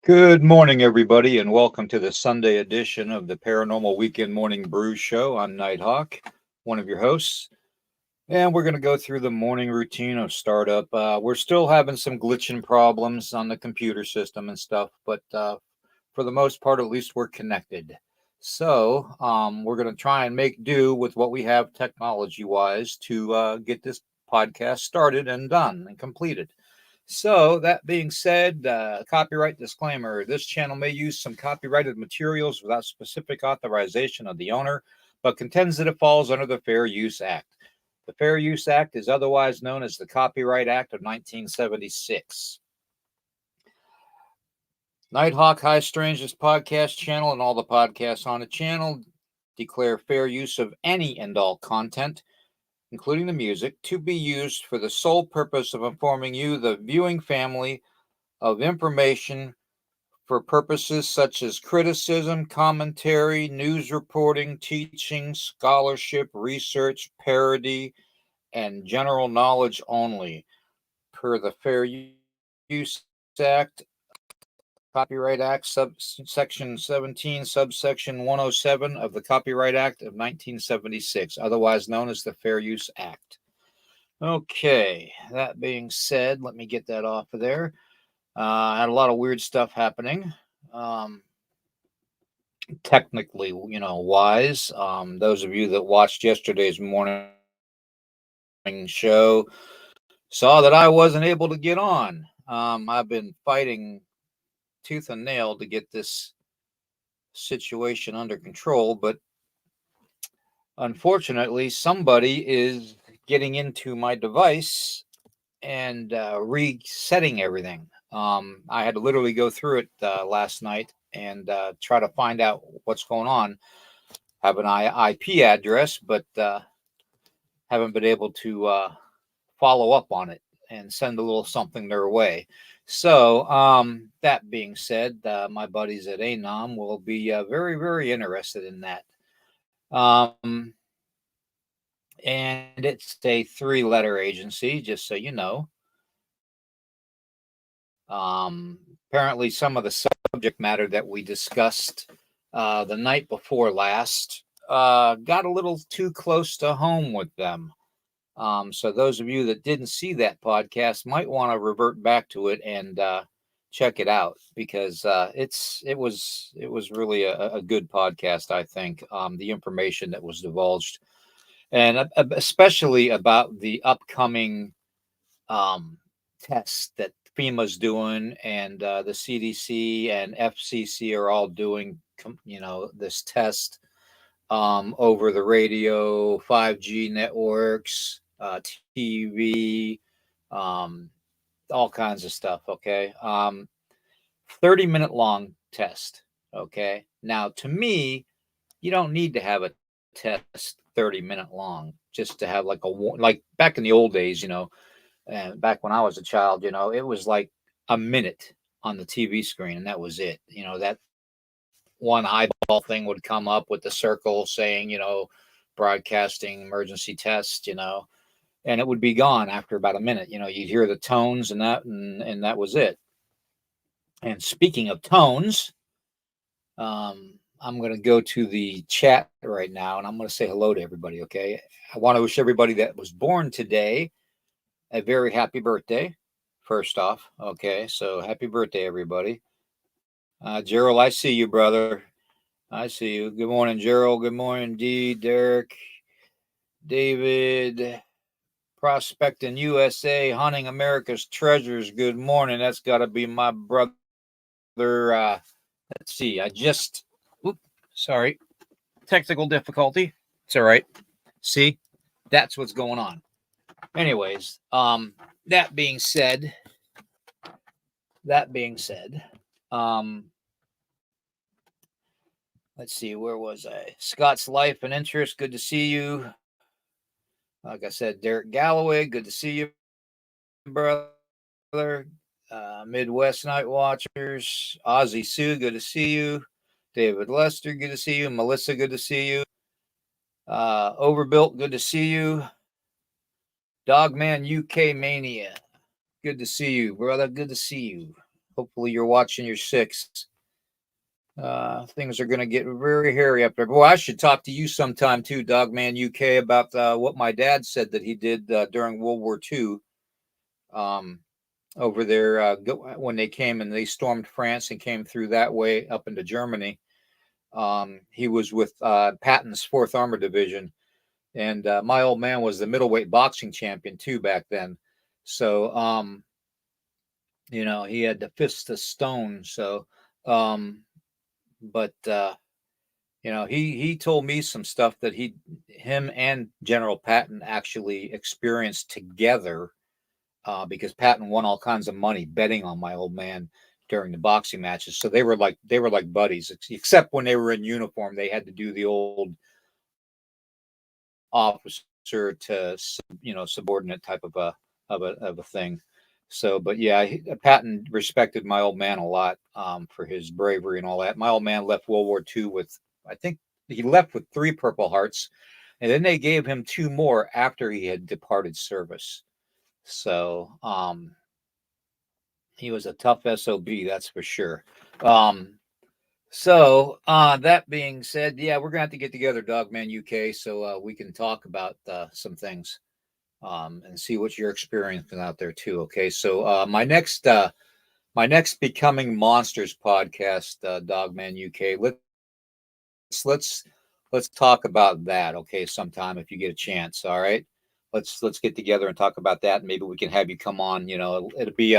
Good morning, everybody, and welcome to the Sunday edition of the Paranormal Weekend Morning Brew Show. I'm Nighthawk, one of your hosts, and we're going to go through the morning routine of startup. We're still having some glitching problems on the computer system and stuff, but for the most part, at least we're connected. So we're going to try and make do with what we have technology-wise to get this podcast started and done and completed. So, that being said, copyright disclaimer: this channel may use some copyrighted materials without specific authorization of the owner, but contends that it falls under the Fair Use Act. The Fair Use Act is otherwise known as the Copyright Act of 1976. Nighthawk High Strangeness podcast channel and all the podcasts on the channel declare fair use of any and all content, including the music, to be used for the sole purpose of informing you, the viewing family, of information for purposes such as criticism, commentary, news reporting, teaching, scholarship, research, parody, and general knowledge only, per the Fair Use Act, Copyright Act, Section 17, subsection 107 of the Copyright Act of 1976, otherwise known as the Fair Use Act. Okay, that being said, let me get that off of there. I had a lot of weird stuff happening. Technically, wise. Those of you that watched yesterday's morning show saw that I wasn't able to get on. I've been fighting tooth and nail to get this situation under control, but unfortunately, somebody is getting into my device and resetting everything. I had to literally go through it last night and try to find out what's going on. Have an IP address, but haven't been able to follow up on it and send a little something their way. So that being said, my buddies at ANOM will be very, very interested in that. And it's a 3-letter agency, just so you know. Apparently, some of the subject matter that we discussed the night before last got a little too close to home with them. So those of you that didn't see that podcast might want to revert back to it and check it out, because it was really a good podcast, I think. The information that was divulged, and especially about the upcoming tests that FEMA's doing, and the CDC and FCC are all doing, this test over the radio, 5G networks, TV, all kinds of stuff. Okay. 30-minute long test. Okay. Now, to me, you don't need to have a test 30-minute long just to have like back in the old days, and back when I was a child, it was like a minute on the TV screen, and that was it. That one eyeball thing would come up with the circle saying, broadcasting emergency test, and it would be gone after about a minute. You'd hear the tones and that was it. And speaking of tones, I'm going to go to the chat right now, and I'm going to say hello to everybody. Okay. I want to wish everybody that was born today a very happy birthday, first off. Okay, so happy birthday, everybody. Geryl, I see you, brother. I see you. Good morning, Geryl. Good morning, Dee, Derek, David, Prospecting USA, Hunting America's Treasures. Good morning. That's got to be my brother. Let's see. Sorry. Technical difficulty. It's all right. See, that's what's going on. Anyways, that being said, let's see, where was I? Scott's Life and Interest, good to see you. Like I said, Derek Galloway, good to see you, brother. Midwest Night Watchers, Ozzy Sue, good to see you. David Lester, good to see you. Melissa, good to see you. Overbuilt, good to see you. Dogman UK Mania, good to see you, brother. Good to see you. Hopefully you're watching your six. Things are going to get very hairy up there. Boy, I should talk to you sometime too, Dogman UK, about what my dad said that he did during World War II. Over there when they came and they stormed France and came through that way up into Germany. He was with Patton's 4th Armored Division, and my old man was the middleweight boxing champion too back then. So, he had the fist of stone. So, but he told me some stuff that him and General Patton actually experienced together. Because Patton won all kinds of money betting on my old man during the boxing matches. So they were like buddies, except when they were in uniform, they had to do the old officer to subordinate type of a thing. So, but yeah, Patton respected my old man a lot for his bravery and all that. My old man left World War II with, I think he left with 3 Purple Hearts, and then they gave him 2 more after he had departed service. So he was a tough SOB, that's for sure. So that being said, yeah, we're gonna have to get together, Dogman UK, so we can talk about some things and see what you're experiencing out there too. Okay, so my next Becoming Monsters podcast, Dogman UK. Let's talk about that. Okay, sometime if you get a chance. All right. Let's get together and talk about that. Maybe we can have you come on. It'll be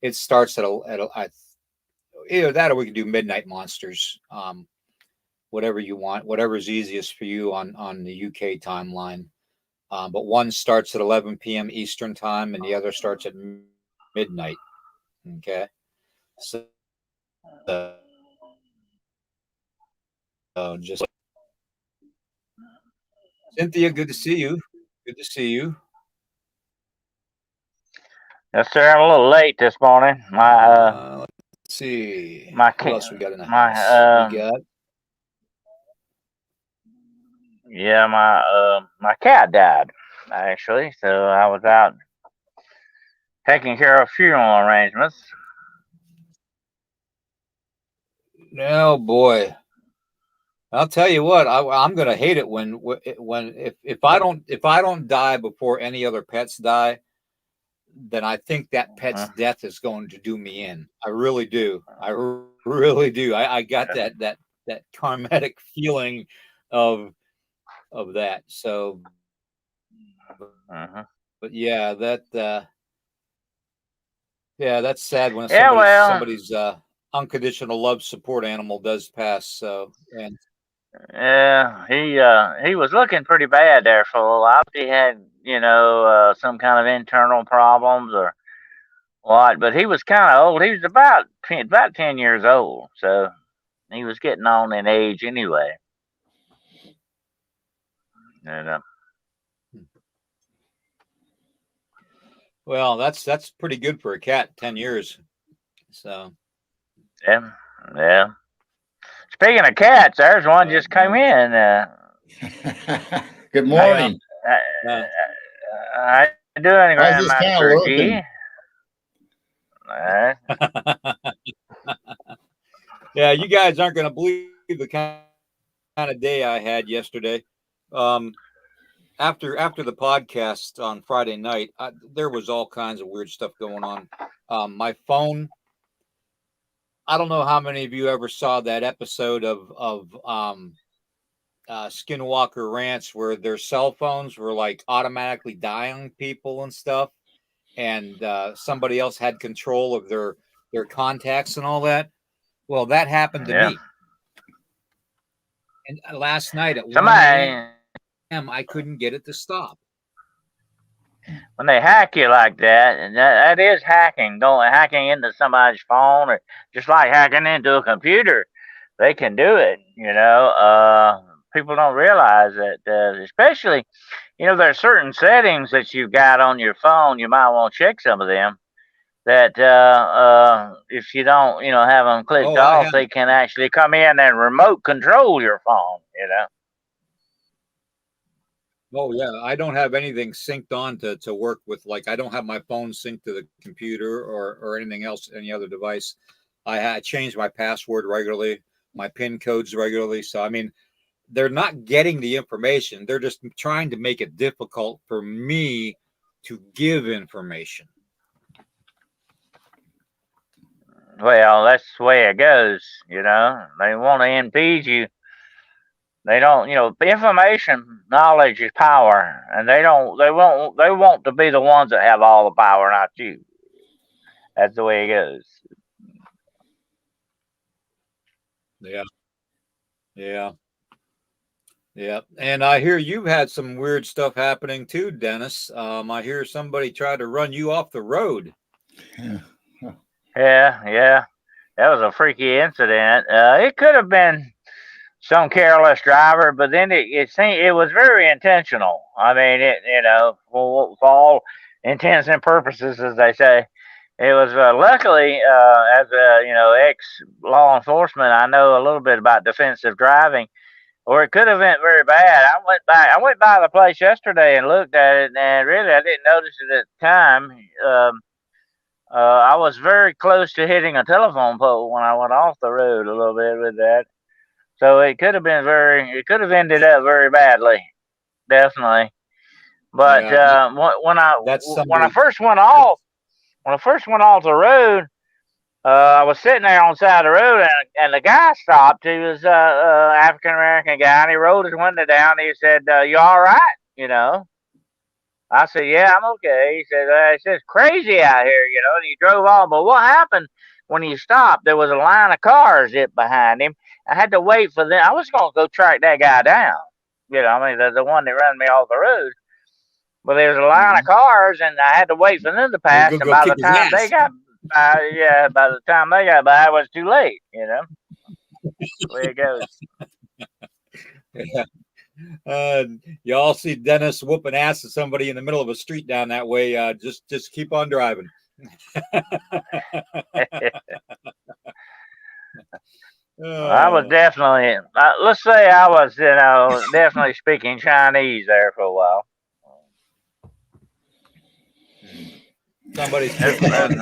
it starts at either that or we can do Midnight Monsters. Whatever you want, whatever's easiest for you on the UK timeline. But one starts at 11 p.m. Eastern time, and the other starts at midnight. Okay, so just Cynthia, good to see you. Good to see you. Yes, sir. I'm a little late this morning. Let's see. Who else we got in the house? We got. Yeah, my cat died actually, so I was out taking care of funeral arrangements. Oh boy, I'll tell you what. I'm gonna hate it when if I don't die before any other pets die, then I think that pet's death is going to do me in. I really do. I really do. I got that karmatic feeling of that. So, but yeah, that's sad when somebody's unconditional love support animal does pass. So, and he was looking pretty bad there for a little while. He had some kind of internal problems or what, but he was kind of old. He was about 10 years old, so he was getting on in age anyway. Well, that's pretty good for a cat. 10 years. So. Yeah. Speaking of cats, there's one just came in. Good morning. How you doing, Grandmaster G? Yeah, you guys aren't going to believe the kind of day I had yesterday. After the podcast on Friday night, there was all kinds of weird stuff going on. My phone. I don't know how many of you ever saw that episode of Skinwalker Ranch where their cell phones were like automatically dialing people and stuff, and somebody else had control of their contacts and all that. Well, that happened to me. And last night at 1 a.m., I couldn't get it to stop. When they hack you like that, and that is hacking, hacking into somebody's phone, or just like hacking into a computer, they can do it. People don't realize that, especially, there are certain settings that you've got on your phone. You might want to check some of them. That if you don't, have them clicked off, they can actually come in and remote control your phone. Oh yeah, I don't have anything synced on to work with. Like I don't have my phone synced to the computer or anything else, any other device. I had changed my password regularly, my PIN codes regularly. So I mean, they're not getting the information. They're just trying to make it difficult for me to give information. Well, that's the way it goes. They want to impede you. They don't. Information, knowledge is power, and they don't. They won't. They want to be the ones that have all the power, not you. That's the way it goes. Yeah, yeah, yeah. And I hear you've had some weird stuff happening too, Dennis. I hear somebody tried to run you off the road. Yeah. Yeah, yeah. That was a freaky incident. It could have been some careless driver, but then it seemed it was very intentional. I mean, for all intents and purposes, as they say, it was luckily as a ex law enforcement, I know a little bit about defensive driving, or it could have went very bad. I went by the place yesterday and looked at it, and really I didn't notice it at the time. I was very close to hitting a telephone pole when I went off the road a little bit with that. So it could have ended up very badly, definitely. But Yeah, that's when I somebody. first went off, the road, I was sitting there on the side of the road, and the guy stopped. He was African American guy, and he rolled his window down. He said, "You all right?" You know. I said, "Yeah, I'm okay." He said, "It's just crazy out here," And he drove on. But what happened when he stopped? There was a line of cars it behind him. I had to wait for them. I was going to go track that guy down. I mean, the one that ran me off the road. But there was a line of Mhm. cars, and I had to wait for them to You're pass. gonna And go by the kick his time they ass. got by, yeah, by the time they got by, it was too late. The way it goes. Yeah. You all see Dennis whooping ass at somebody in the middle of a street down that way. Just keep on driving. I was Oh, definitely, let's say I was, definitely speaking Chinese there for a while. somebody's That's, picking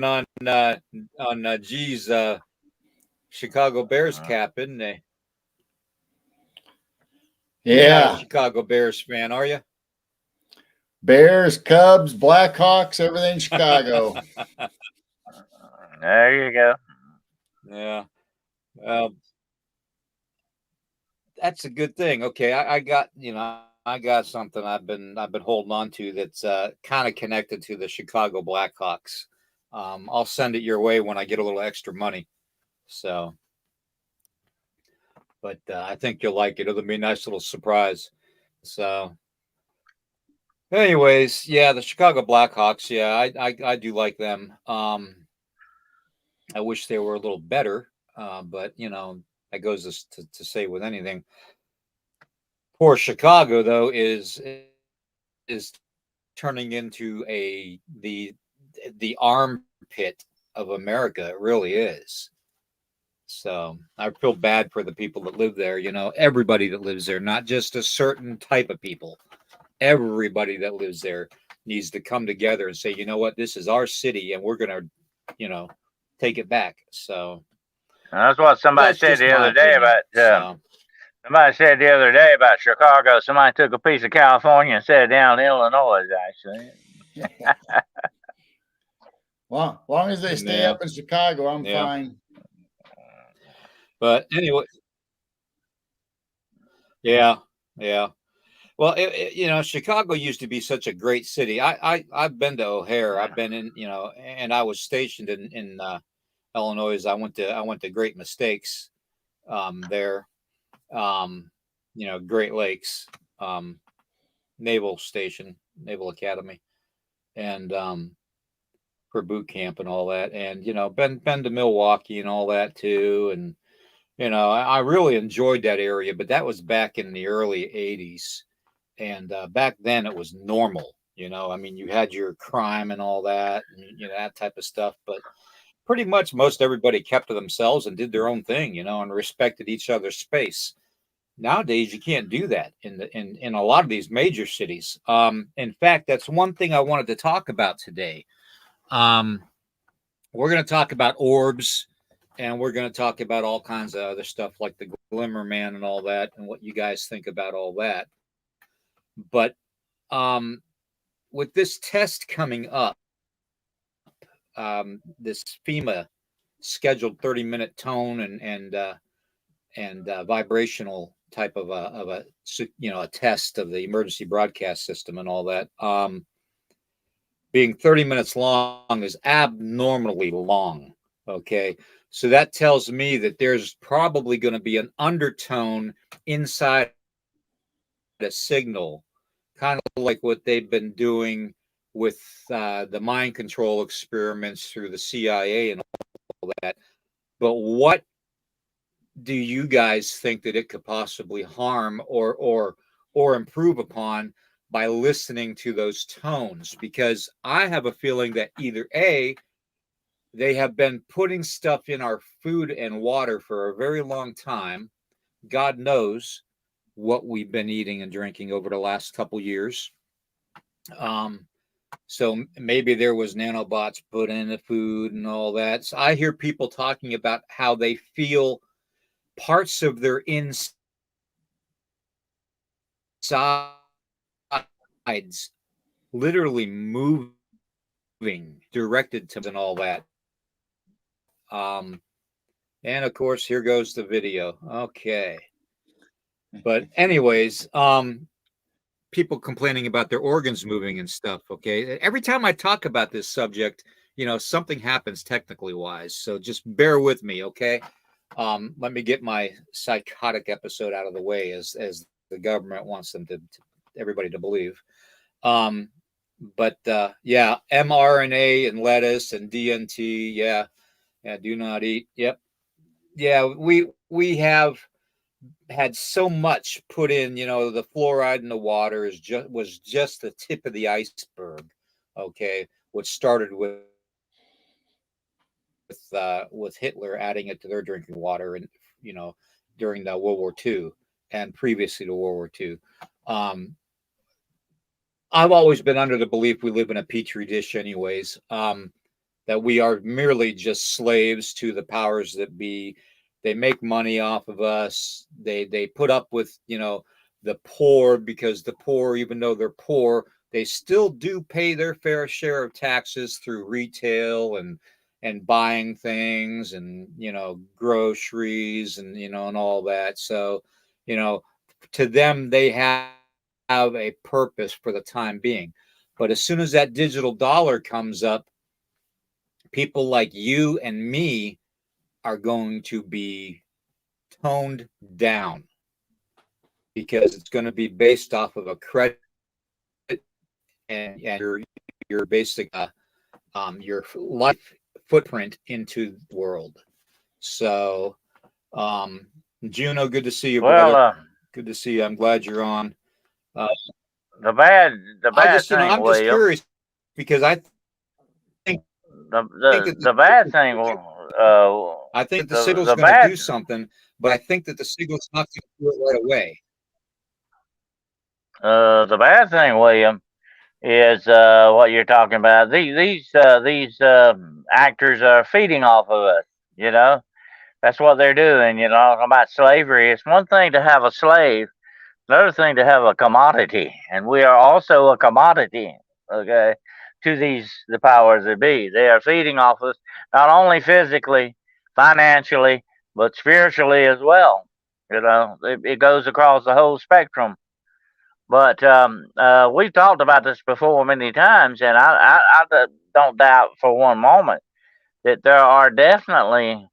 that's, on G's Chicago Bears cap, isn't they? You're not a Yeah. Chicago Bears fan, are you? Bears, Cubs, Blackhawks, everything Chicago. there you go. Yeah. Well, that's a good thing. Okay, I got I got something I've been holding on to that's kind of connected to the Chicago Blackhawks. I'll send it your way when I get a little extra money. So, but I think you'll like it. It'll be a nice little surprise. So, anyways, yeah, the Chicago Blackhawks. Yeah, I do like them. I wish they were a little better, but that goes to say with anything. Poor Chicago though is turning into the armpit of America. It really is. So I feel bad for the people that live there. Everybody that lives there, not just a certain type of people. Everybody that lives there needs to come together and say, you know what, this is our city, and we're gonna, you know, take it back. So And that's what somebody that's said just the my other day opinion. about. So Somebody said the other day about Chicago. Somebody took a piece of California and set it down in Illinois. Actually, Well, as long as they stay yeah, up in Chicago, I'm yeah. fine. But anyway, yeah, yeah. Well, Chicago used to be such a great city. I've been to O'Hare. I've been in, and I was stationed in Illinois. I went to Great Mistakes there. Um, Great Lakes Naval Station, Naval Academy, and for boot camp and all that. And been to Milwaukee and all that too. And I really enjoyed that area. But that was back in the early '80s. And back then it was normal. I mean, you had your crime and all that, and that type of stuff. But pretty much most everybody kept to themselves and did their own thing, you know, and respected each other's space. Nowadays, you can't do that in a lot of these major cities. In fact, that's one thing I wanted to talk about today. Um, we're going to talk about orbs, and we're going to talk about all kinds of other stuff like the Glimmer Man and all that, and what you guys think about all that. But with this test coming up, this FEMA scheduled 30-minute tone and vibrational type of a a test of the emergency broadcast system and all that, being 30 minutes long is abnormally long. Okay, so that tells me that there's probably going to be an undertone inside a signal, kind of like what they've been doing with the mind control experiments through the CIA and all that. But what do you guys think that it could possibly harm or improve upon by listening to those tones? Because I have a feeling that either A, they have been putting stuff in our food and water for a very long time. God knows what we've been eating and drinking over the last couple years. So maybe there was nanobots put in the food and all that. So I hear people talking about how they feel parts of their insides literally moving, directed to and all that. And of course, here goes the video. Okay. But anyways, people complaining about their organs moving and stuff. Okay. Every time I talk about this subject, something happens technically wise. So just bear with me. Okay. Let me get my psychotic episode out of the way as the government wants them to everybody to believe. But yeah, mRNA and lettuce and DNT. Yeah. Do not eat. Yep. Yeah. We have had so much put in, the fluoride in the water was just the tip of the iceberg. Okay. What started with Hitler adding it to their drinking water, and during the World War II and previously to World War II. I've always been under the belief we live in a petri dish, anyways. That we are merely just slaves to the powers that be. They make money off of us. They put up with the poor, because the poor, even though they're poor, they still do pay their fair share of taxes through retail and buying things and groceries and and all that. So to them, they have a purpose for the time being. But as soon as that digital dollar comes up, people like you and me are going to be toned down, because it's going to be based off of a credit and your basic your life footprint into the world. So Juno, good to see you, brother. Good to see you. I'm glad you're on. The bad thing, I'm William, just curious, because I think the bad thing. I think the signal's going to do something, but I think that the signal's not going to do it right away. The bad thing, William, is what you're talking about. These actors are feeding off of us. That's what they're doing. About slavery. It's one thing to have a slave, another thing to have a commodity, and we are also a commodity. Okay, to the powers that be. They are feeding off us, not only physically, financially, but spiritually as well. It goes across the whole spectrum. But we've talked about this before many times, and I don't doubt for one moment that there are definitely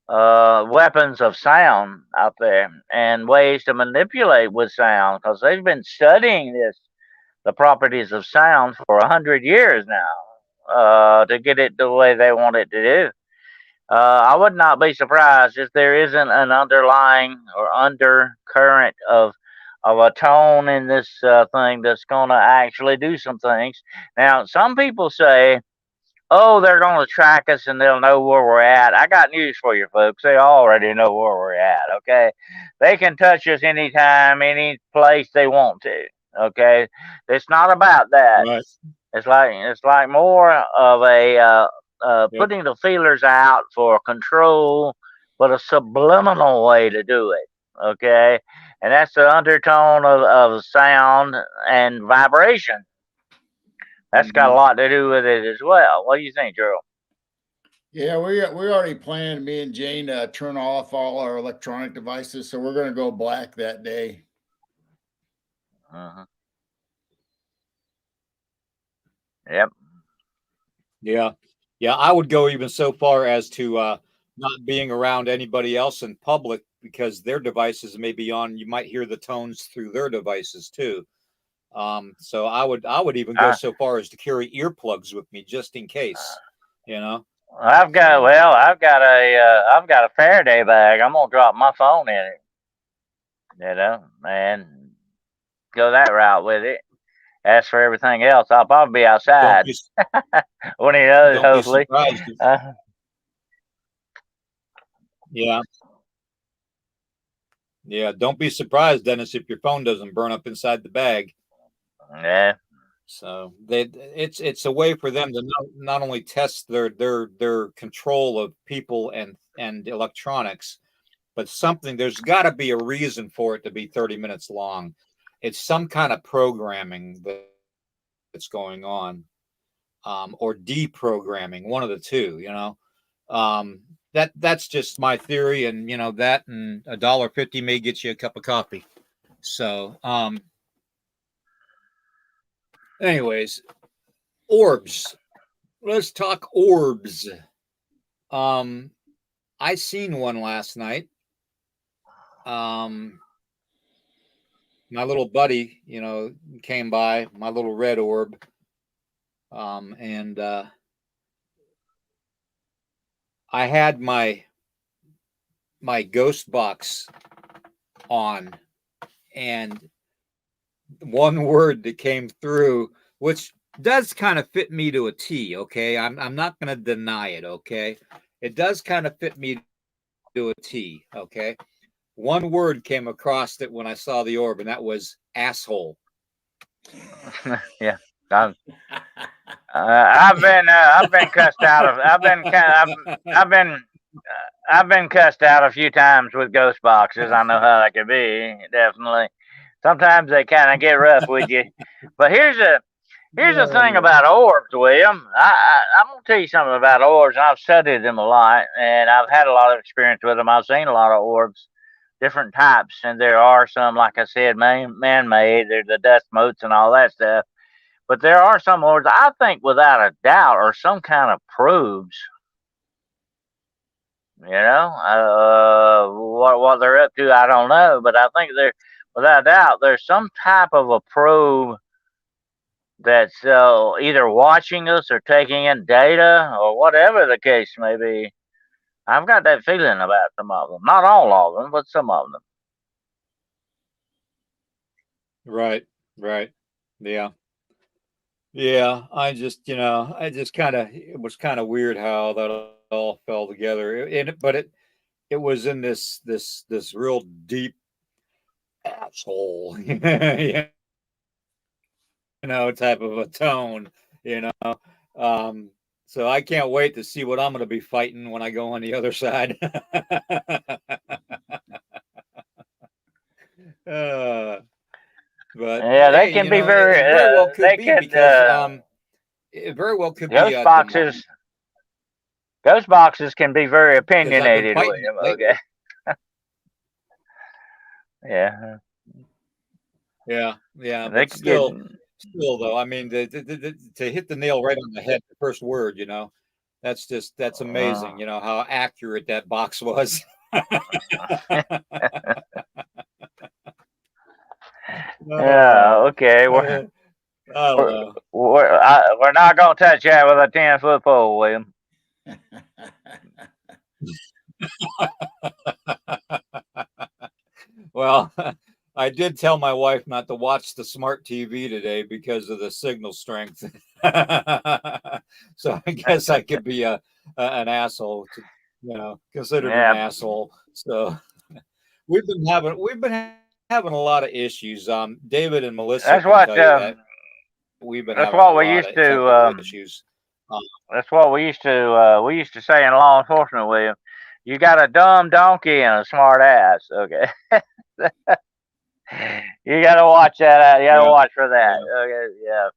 weapons of sound out there and ways to manipulate with sound, because they've been studying the properties of sound for 100 years now, to get it the way they want it to do. I would not be surprised if there isn't an underlying or undercurrent of a tone in this thing that's going to actually do some things. Now, some people say oh, they're going to track us and they'll know where we're at. I got news for you, folks. They already know where we're at, okay? They can touch us anytime, any place they want to, okay? It's not about that. Right. It's like more of a Yep. putting the feelers out for control, but a subliminal way to do it, okay? And that's the undertone of sound and vibration. That's got a Mhm. lot to do with it as well. What do you think, Gerald? Yeah, we already planned, me and Jane, turn off all our electronic devices, so we're going to go black that day. Uh-huh. Yep. Yeah. Yeah. I would go even so far as to not being around anybody else in public because their devices may be on. You might hear the tones through their devices too. So I would even go I, so far as to carry earplugs with me just in case, you know. So I've got a Faraday bag. I'm gonna drop my phone in it, and go that route with it. As for everything else, I'll probably be don't outside be when he does, don't be hopefully. surprised. Uh, Yeah. Yeah, don't be surprised, Dennis, if your phone doesn't burn up inside the bag. yeah. So it's a way for them to not only test their control of people and electronics, but something there's got to be a reason for it to be 30 minutes long. It's some kind of programming that's going on, or deprogramming, one of the two. That's just my theory, and that and $1.50 may get you a cup of coffee. So, anyways, orbs. Let's talk orbs. Um, I seen one last night. Um, my little buddy, came by, my little red orb. And I had my ghost box on, and one word that came through, which does kind of fit me to a T. Okay, I'm not going to deny it. Okay, it does kind of fit me to a T. Okay, one word came across it when I saw the orb, and that was asshole. Yeah. I've been cussed out of I've been cussed out a few times with ghost boxes. I know how that could be. Definitely. Sometimes they kind of get rough with you. But here's the thing about orbs, William. I'm gonna tell you something about orbs. And I've studied them a lot, and I've had a lot of experience with them. I've seen a lot of orbs, different types, and there are some, like I said, man-made. There's the dust motes and all that stuff. But there are some orbs I think, without a doubt, are some kind of probes. What they're up to, I don't know, but I think they're, without a doubt, there's some type of a probe that's either watching us or taking in data or whatever the case may be. I've got that feeling about some of them. Not all of them, but some of them. Right, right, yeah, yeah. I just it was kind of weird how that all fell together, but it was in this real deep asshole, type of a tone, you know. Um, so I can't wait to see what I'm going to be fighting when I go on the other side. uh, but Yeah, they hey, can be very. it very well could They be could. because it very well could be Ghost demonic boxes. Ghost boxes can be very because I've been opinionated, fighting it William. Okay. lately. Yeah. Yeah, yeah, They but could get. still though, I mean, to hit the nail right on the head, the first word, that's Uh, amazing. How accurate that box was. yeah. Oh, Okay. I don't We're know. we're not gonna touch that with a 10-foot pole, William. Well, I did tell my wife not to watch the smart TV today because of the signal strength. So I guess I could be an asshole, to, considered an Yeah, asshole. So we've been having a lot of issues. David and Melissa that's can what tell you that we've been that's having a what we lot used of to technical issues. Um, that's what we used to say in law enforcement, William. You got a dumb donkey and a smart ass. Okay, you got to watch that out. You got to yeah, watch for that. yeah, Okay, yeah,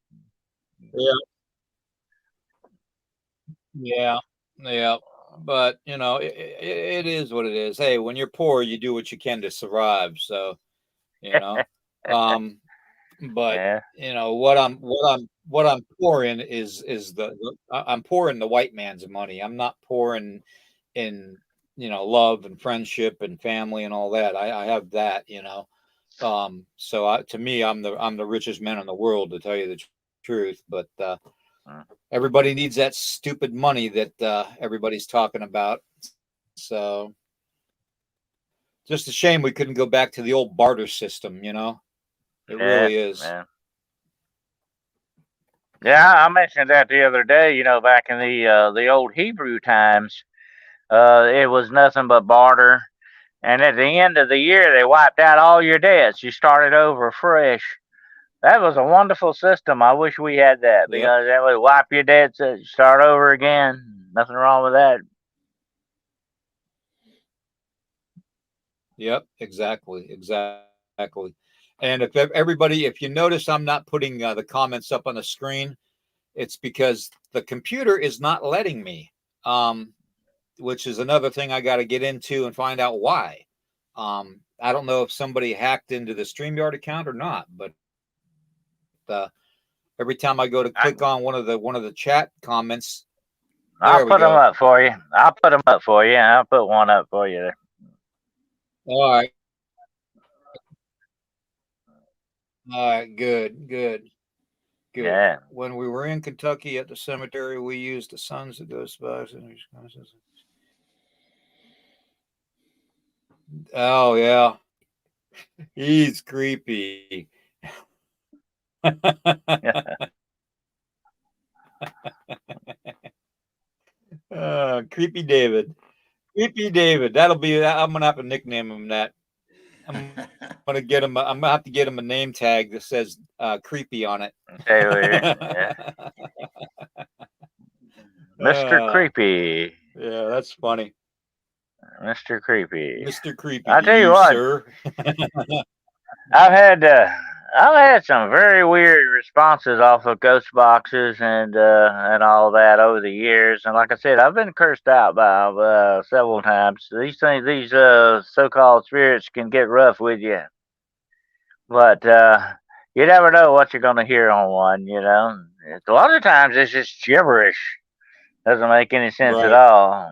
yeah, yeah, yeah. But it is what it is. Hey, when you're poor, you do what you can to survive. So you know, um, but yeah. what I'm poor in is I'm poor in the white man's money. I'm not poor in love and friendship and family and all that. I have that. So to me, I'm the richest man in the world, to tell you the truth. But Mm. everybody needs that stupid money that everybody's talking about. So just a shame we couldn't go back to the old barter system. It Yeah, really is. yeah. Yeah, I mentioned that the other day. Back in the old Hebrew times, it was nothing but barter. And at the end of the year, they wiped out all your debts. You started over fresh. That was a wonderful system. I wish we had that Yep. because that would wipe your debts, start over again. Nothing wrong with that. Yep. Exactly. Exactly. And if you notice, I'm not putting the comments up on the screen. It's because the computer is not letting me, um, which is another thing I got to get into and find out why. I don't know if somebody hacked into the StreamYard account or not, but every time I go to I, click on one of the chat comments, I'll there we put them go. up for you. I'll put them up for you. I'll put one up for you. All right, all right, good, good, good. Yeah. When we were in Kentucky at the cemetery, we used the Sons of Ghostbusters. Oh yeah, he's creepy. Creepy David. Creepy David. That'll be. I'm gonna have to nickname him that. I'm gonna get him. I'm gonna have to get him a name tag that says "creepy" on it. Okay, yeah. Mr. uh, Creepy. yeah, that's funny. Mr. Creepy. Mr. Creepy I to tell you you, what, sir. I've had uh, I've had some very weird responses off of ghost boxes and all that over the years. And like I said, I've been cursed out by several times. These so-called spirits can get rough with you, but you never know what you're gonna hear on one. A lot of times it's just gibberish. Doesn't make any sense at Right, all.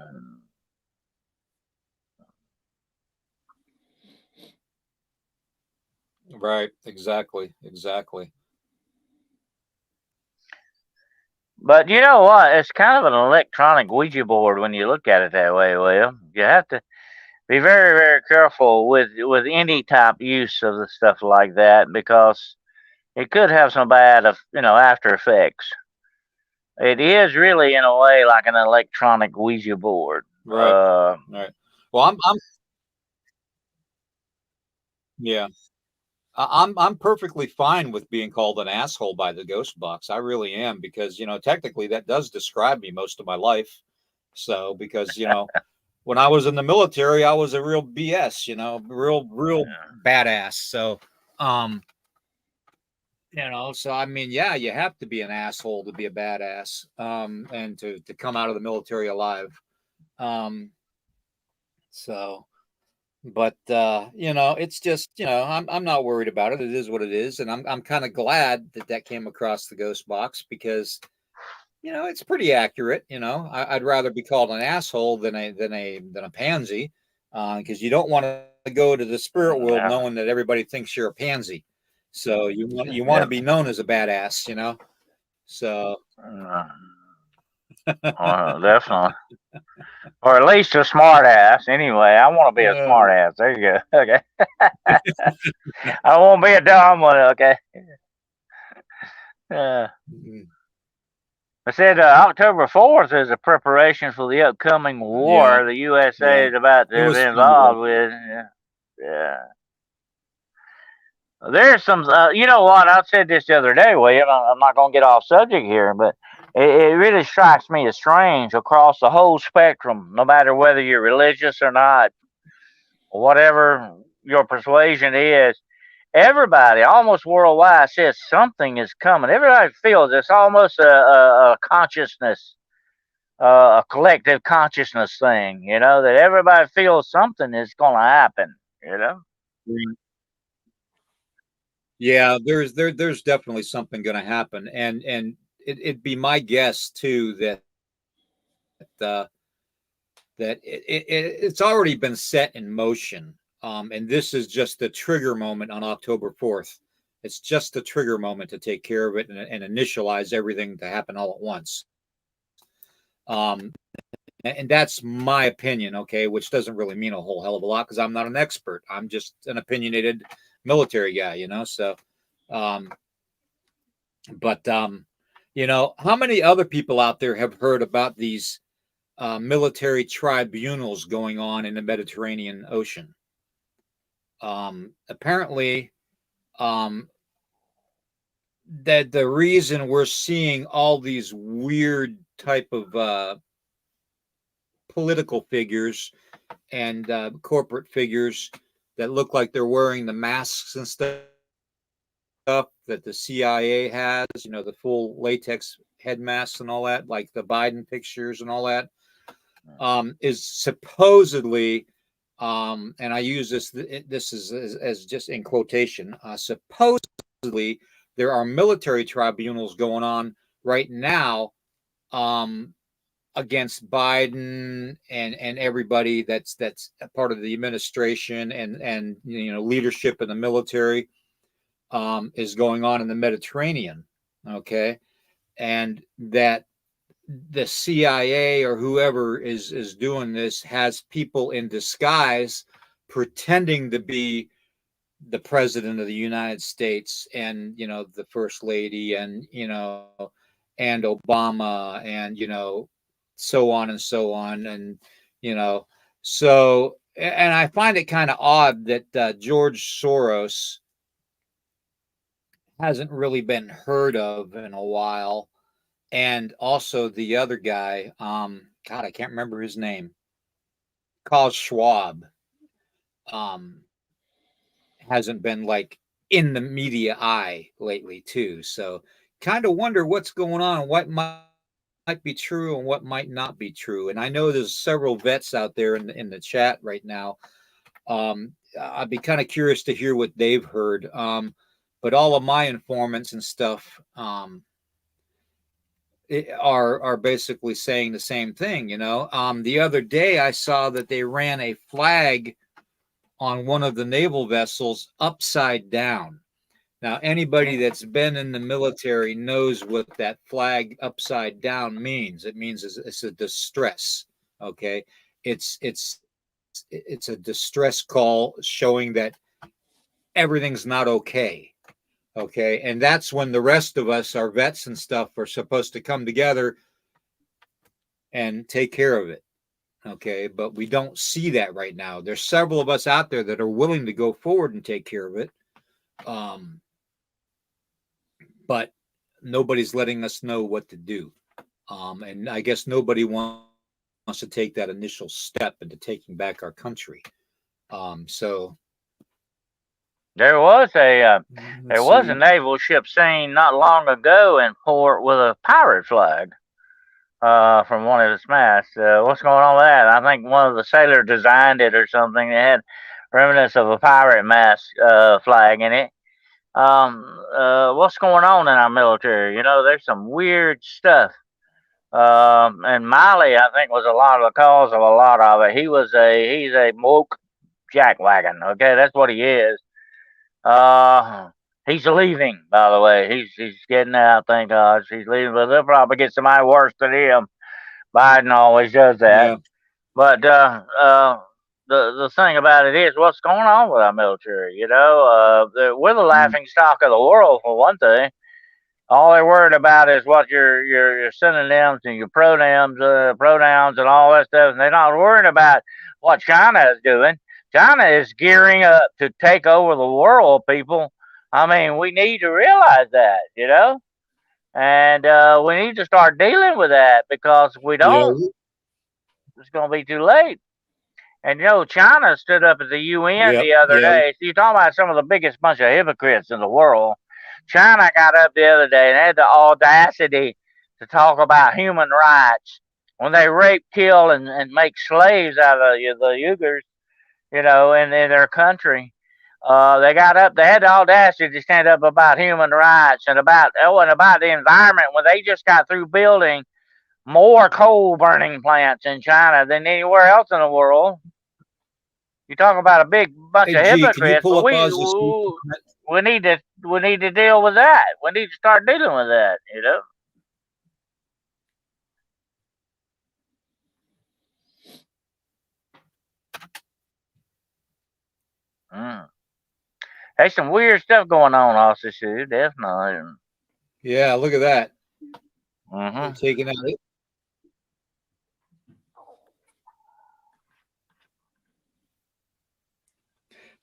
right. Exactly, exactly. But you know what? It's kind of an electronic Ouija board when you look at it that way, Will. You have to be very, very careful with any type use of the stuff like that because it could have some bad, after effects. It is really, in a way, like an electronic Ouija board. Right, right. Well, I'm yeah. I'm perfectly fine with being called an asshole by the ghost box. I really am because technically that does describe me most of my life. So because when I was in the military, I was a real BS, real badass. So um so I mean, yeah, you have to be an asshole to be a badass, and to come out of the military alive. Um, so but it's just I'm not worried about it. It is what it is, and I'm kind of glad that came across the ghost box because it's pretty accurate. I'd rather be called an asshole than a pansy, because you don't want to go to the spirit world Yeah, knowing that everybody thinks you're a pansy. So you want to yeah, be known as a badass. So uh, definitely. Or at least a smart ass. Anyway, I want to be a uh, smart ass. There you go. Okay. I won't be a dumb one. Okay. Uh, mm, I said October 4th is a preparation for the upcoming war Yeah, the USA yeah. is about It to be was involved with. Yeah. There's some, you know what? I said this the other day, William. I'm not going to get off subject here, but it really strikes me as strange across the whole spectrum, no matter whether you're religious or not, whatever your persuasion is. Everybody, almost worldwide, says something is coming. Everybody feels it's almost a consciousness, a collective consciousness thing, you know, that everybody feels something is going to happen, you know? Yeah, there's definitely something going to happen, and it'd be my guess too uh, that it's already been set in motion, and this is just the trigger moment on October 4th. It's just the trigger moment to take care of it and initialize everything to happen all at once. And that's my opinion, okay, which doesn't really mean a whole hell of a lot because I'm not an expert. I'm just an opinionated military guy, you know. So, um, but you know, how many other people out there have heard about these military tribunals going on in the Mediterranean Ocean? Apparently, um, that the reason we're seeing all these weird type of political figures and corporate figures that look like they're wearing the masks and stuff that the CIA has, you know, the full latex head masks and all that, like the Biden pictures and all that, is supposedly, and I use this as just in quotation, supposedly there are military tribunals going on right now, um, against Biden and everybody that's a part of the administration and you know leadership in the military, is going on in the Mediterranean. Okay, and that the CIA or whoever is doing this has people in disguise pretending to be the president of the United States and you know the first lady and you know and Obama and you know so on and you know so and I find it kind of odd that George Soros hasn't really been heard of in a while, and also the other guy, God, I can't remember his name, Klaus Schwab, um, hasn't been like in the media eye lately too. So kind of wonder what's going on, what might be true and what might not be true. And I know there's several vets out there in the chat right now. I'd be kind of curious to hear what they've heard. But all of my informants and stuff, are basically saying the same thing. You know, the other day I saw that they ran a flag on one of the naval vessels upside down. Now, anybody that's been in the military knows what that flag upside down means. It means it's a distress. Okay, it's it's a distress call showing that everything's not okay. Okay, and that's when the rest of us, our vets and stuff, are supposed to come together and take care of it. Okay, but we don't see that right now. There's several of us out there that are willing to go forward and take care of it, um, but nobody's letting us know what to do. And I guess nobody wants to take that initial step into taking back our country. So There was a there let's was a see. naval ship seen not long ago in port with a pirate flag from one of its masts. What's going on with that? I think one of the sailors designed it or something. It had remnants of a pirate mast flag in it. What's going on in our military? You know, there's some weird stuff. And Miley, I think, was a lot of the cause of a lot of it. He's a woke jackwagon. Okay, that's what he is. Uh, he's leaving, by the way. He's getting out, thank God. He's leaving, but they'll probably get somebody worse than him. Biden always does that. Yeah, But the thing about it is, what's going on with our military? You know, we're the laughing stock of the world for one thing. All they're worried about is what your synonyms and your pronouns and all that stuff, and they're not worrying about what China is doing. China is gearing up to take over the world, people. I mean, we need to realize that, and we need to start dealing with that because if we Yeah. don't, it's going to be too late. And China stood up at the UN Yep. the other Yeah. day. So you're talking about some of the biggest bunch of hypocrites in the world. China got up the other day and had the audacity to talk about human rights when they rape, kill, and make slaves out of the Uyghurs, in their country. They had the audacity to stand up about human rights and about the environment when they just got through building more coal burning plants in China than anywhere else in the world. You talk about a big bunch Hey, of G, can you hypocrites, pull but up we Oz's? we need to deal with that. We need to start dealing with that. Mm. There's some weird stuff going on, also, too. Definitely. Yeah, look at that. They're Mm-hmm. taking out it.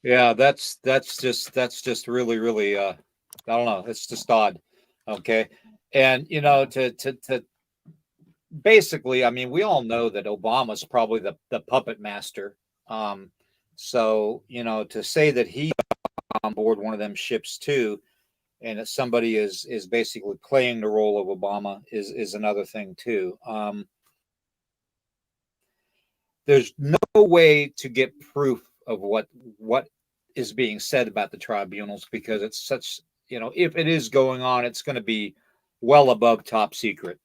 Yeah, that's just really, really I don't know. It's just odd. Okay. And to basically, I mean, we all know that Obama's probably the puppet master. Um, so, to say that he on board one of them ships too, and that somebody is basically playing the role of Obama is another thing too. There's no way to get proof of what is being said about the tribunals because it's such, if it is going on, it's going to be well above top secret.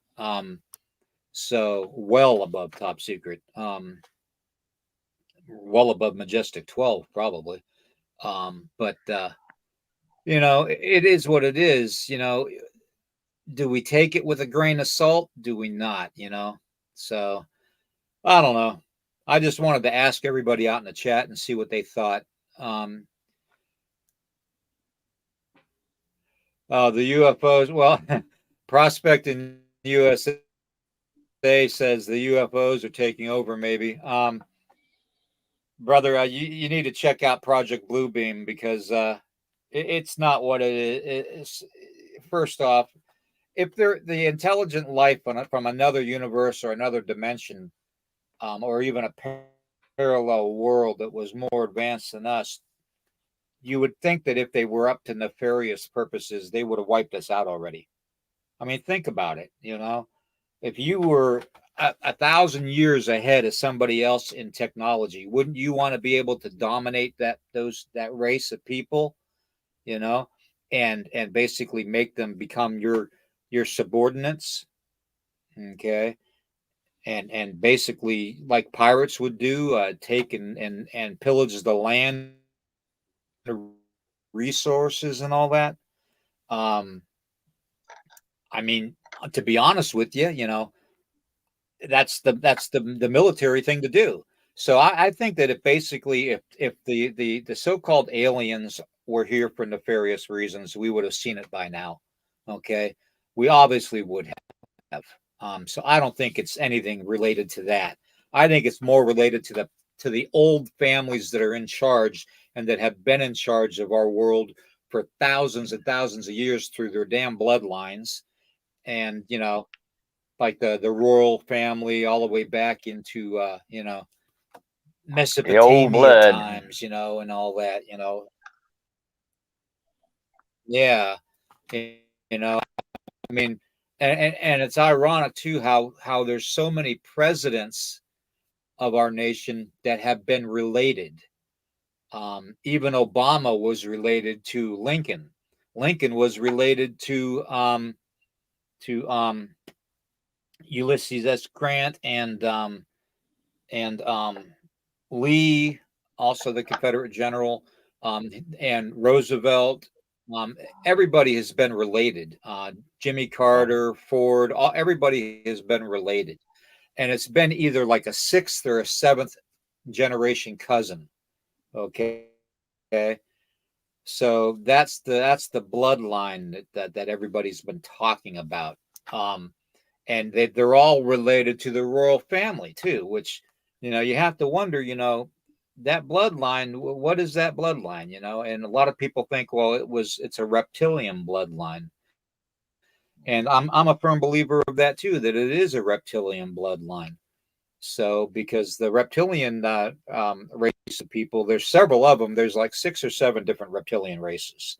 So well above top secret. Well above Majestic 12 probably. But it is what it is. Do we take it with a grain of salt? Do we not? So I don't know. I just wanted to ask everybody out in the chat and see what they thought. Um, the UFOs, well, Prospect in USA says the UFOs are taking over, maybe. Brother, you need to check out Project Bluebeam because it's not what it is. First off, if they're the intelligent life from another universe or another dimension, or even a parallel world that was more advanced than us, you would think that if they were up to nefarious purposes, they would have wiped us out already. I mean, think about it. If you were a thousand years ahead of somebody else in technology, wouldn't you want to be able to dominate that race of people? You know, and basically make them become your subordinates. Okay, and basically like pirates would do, take and pillage the land, resources, and all that. Um, I mean, to be honest with you, that's the military thing to do. So I think that if basically if the so-called aliens were here for nefarious reasons, we would have seen it by now. Okay, we obviously would have. So I don't think it's anything related to that. I think it's more related to the old families that are in charge and that have been in charge of our world for thousands and thousands of years through their damn bloodlines, and like the royal family all the way back into The old Mesopotamia blood. times, and all that, yeah, you know, I mean, and it's ironic too how there's so many presidents of our nation that have been related. Even Obama was related to Lincoln. Lincoln was related to Ulysses S. Grant and Lee, also the Confederate general, and Roosevelt. Everybody has been related. Jimmy Carter, Ford, everybody has been related, and it's been either like a sixth or a seventh generation cousin. Okay, So that's the bloodline that everybody's been talking about. And they're all related to the royal family too, which, you have to wonder, that bloodline, what is that bloodline, and a lot of people think, well, it's a reptilian bloodline. And I'm a firm believer of that too, that it is a reptilian bloodline. So because the reptilian race of people, there's several of them. There's like 6 or 7 different reptilian races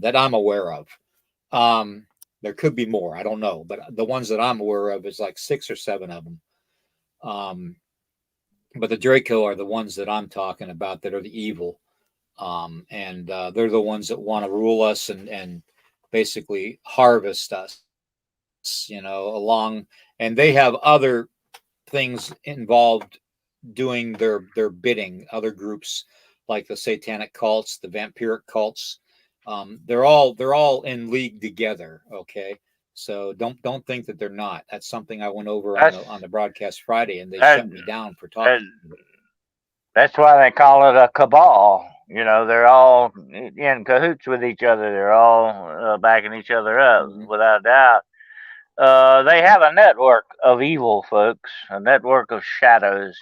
that I'm aware of. There could be more, I don't know, but the ones that I'm aware of is like 6 or 7 of them. But the Draco are the ones that I'm talking about that are the evil, and they're the ones that want to rule us and basically harvest us, along. And they have other things involved doing their bidding. Other groups like the satanic cults, the vampiric cults, they're all in league together. Okay, so don't think that they're not. That's something I went over on the broadcast Friday, and they shut me down for talking. That's why they call it a cabal. They're all in cahoots with each other. They're all backing each other up, without a doubt. They have a network of evil, folks, a network of shadows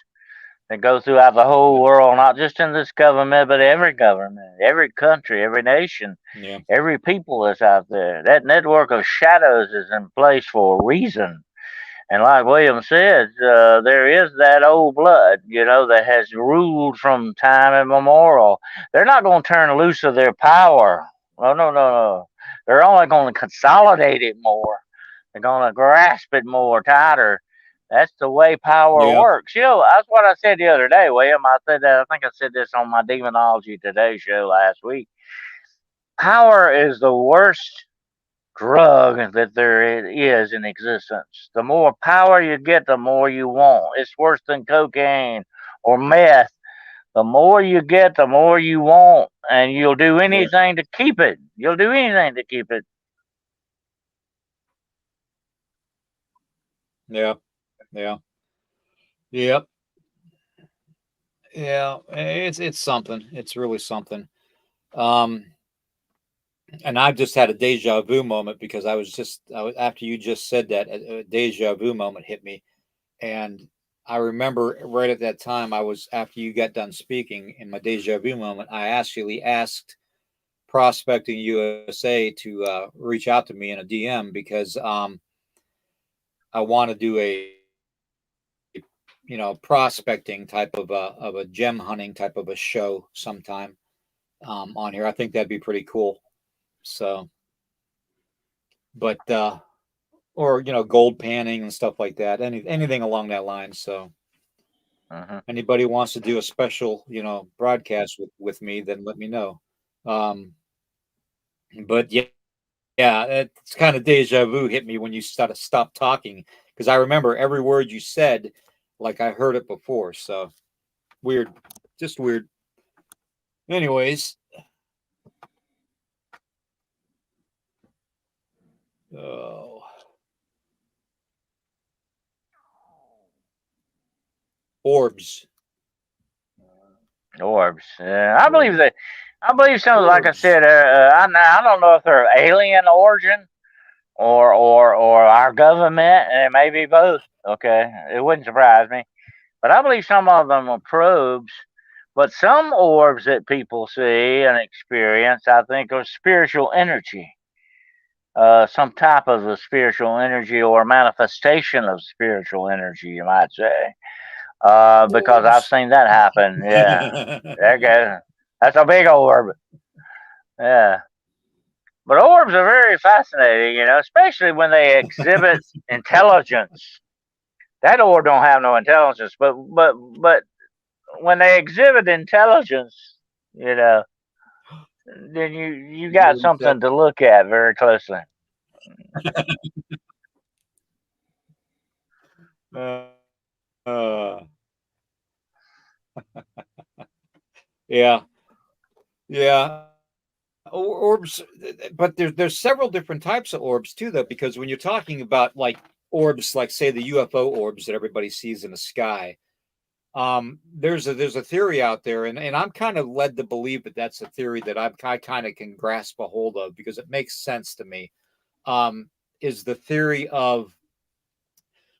that go throughout the whole world, not just in this government, but every government, every country, every nation, every people that's out there. That network of shadows is in place for a reason. And like William said, there is that old blood, that has ruled from time immemorial. They're not going to turn loose of their power. No, no, no, no. They're only going to consolidate it more. They're going to grasp it more tighter. That's the way power works. That's what I said the other day, William. I said that. I think I said this on my Demonology Today show last week. Power is the worst drug that there is in existence. The more power you get, the more you want. It's worse than cocaine or meth. The more you get, the more you want, and you'll do anything to keep it. You'll do anything to keep it. Yeah. Yep. Yeah. It's something. It's really something. And I've just had a deja vu moment because after you just said that, a deja vu moment hit me. And I remember right at that time, after you got done speaking, in my deja vu moment, I actually asked Prospecting USA to reach out to me in a DM because I want to do a prospecting type of a gem hunting type of a show sometime on here. I think that'd be pretty cool. So, but or gold panning and stuff like that. Anything along that line. So, anybody wants to do a special broadcast with me, then let me know. But yeah, it's kind of deja vu hit me when you stopped talking because I remember every word you said like I heard it before. So weird, just weird. Anyways. Oh. Orbs. Yeah, I believe that. I believe some, like I said, I don't know if they're alien origin or our government, and it may be both. Okay, it wouldn't surprise me, but I believe some of them are probes. But some orbs that people see and experience, I think, are spiritual energy. Some type of a spiritual energy or manifestation of spiritual energy, you might say. Because I've seen that happen. Yeah, okay, that's a big orb. Yeah, but orbs are very fascinating, especially when they exhibit intelligence. That orb don't have no intelligence, but when they exhibit intelligence, then you got something to look at very closely. Yeah. Orbs, but there's several different types of orbs too, though, because when you're talking about like orbs, like say the UFO orbs that everybody sees in the sky, There's a theory out there, and I'm kind of led to believe that that's a theory that I kind of can grasp a hold of because it makes sense to me. Is the theory of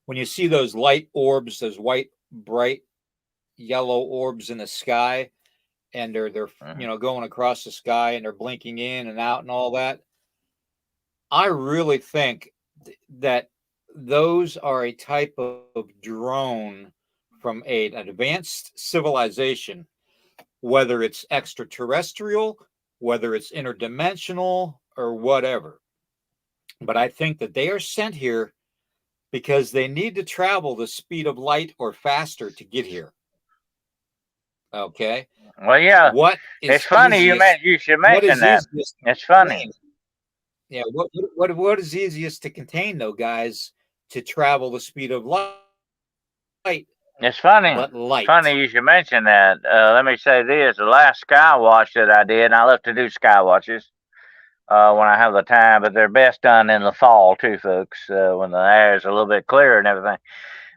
when you see those light orbs, those white, bright yellow orbs in the sky, and they're going across the sky and they're blinking in and out and all that. I really think that those are a type of drone from an advanced civilization, whether it's extraterrestrial, whether it's interdimensional, or whatever. But I think that they are sent here because they need to travel the speed of light or faster to get here. Okay. Well, yeah, What is it's funny easiest? you should What mention is that. easiest to It's funny. contain? Yeah. What is easiest to contain, though, guys? To travel the speed of light, It's funny. but light. Funny you should mention that. Let me say this: the last sky watch that I did, and I love to do sky watches when I have the time, but they're best done in the fall too, folks, when the air is a little bit clearer and everything.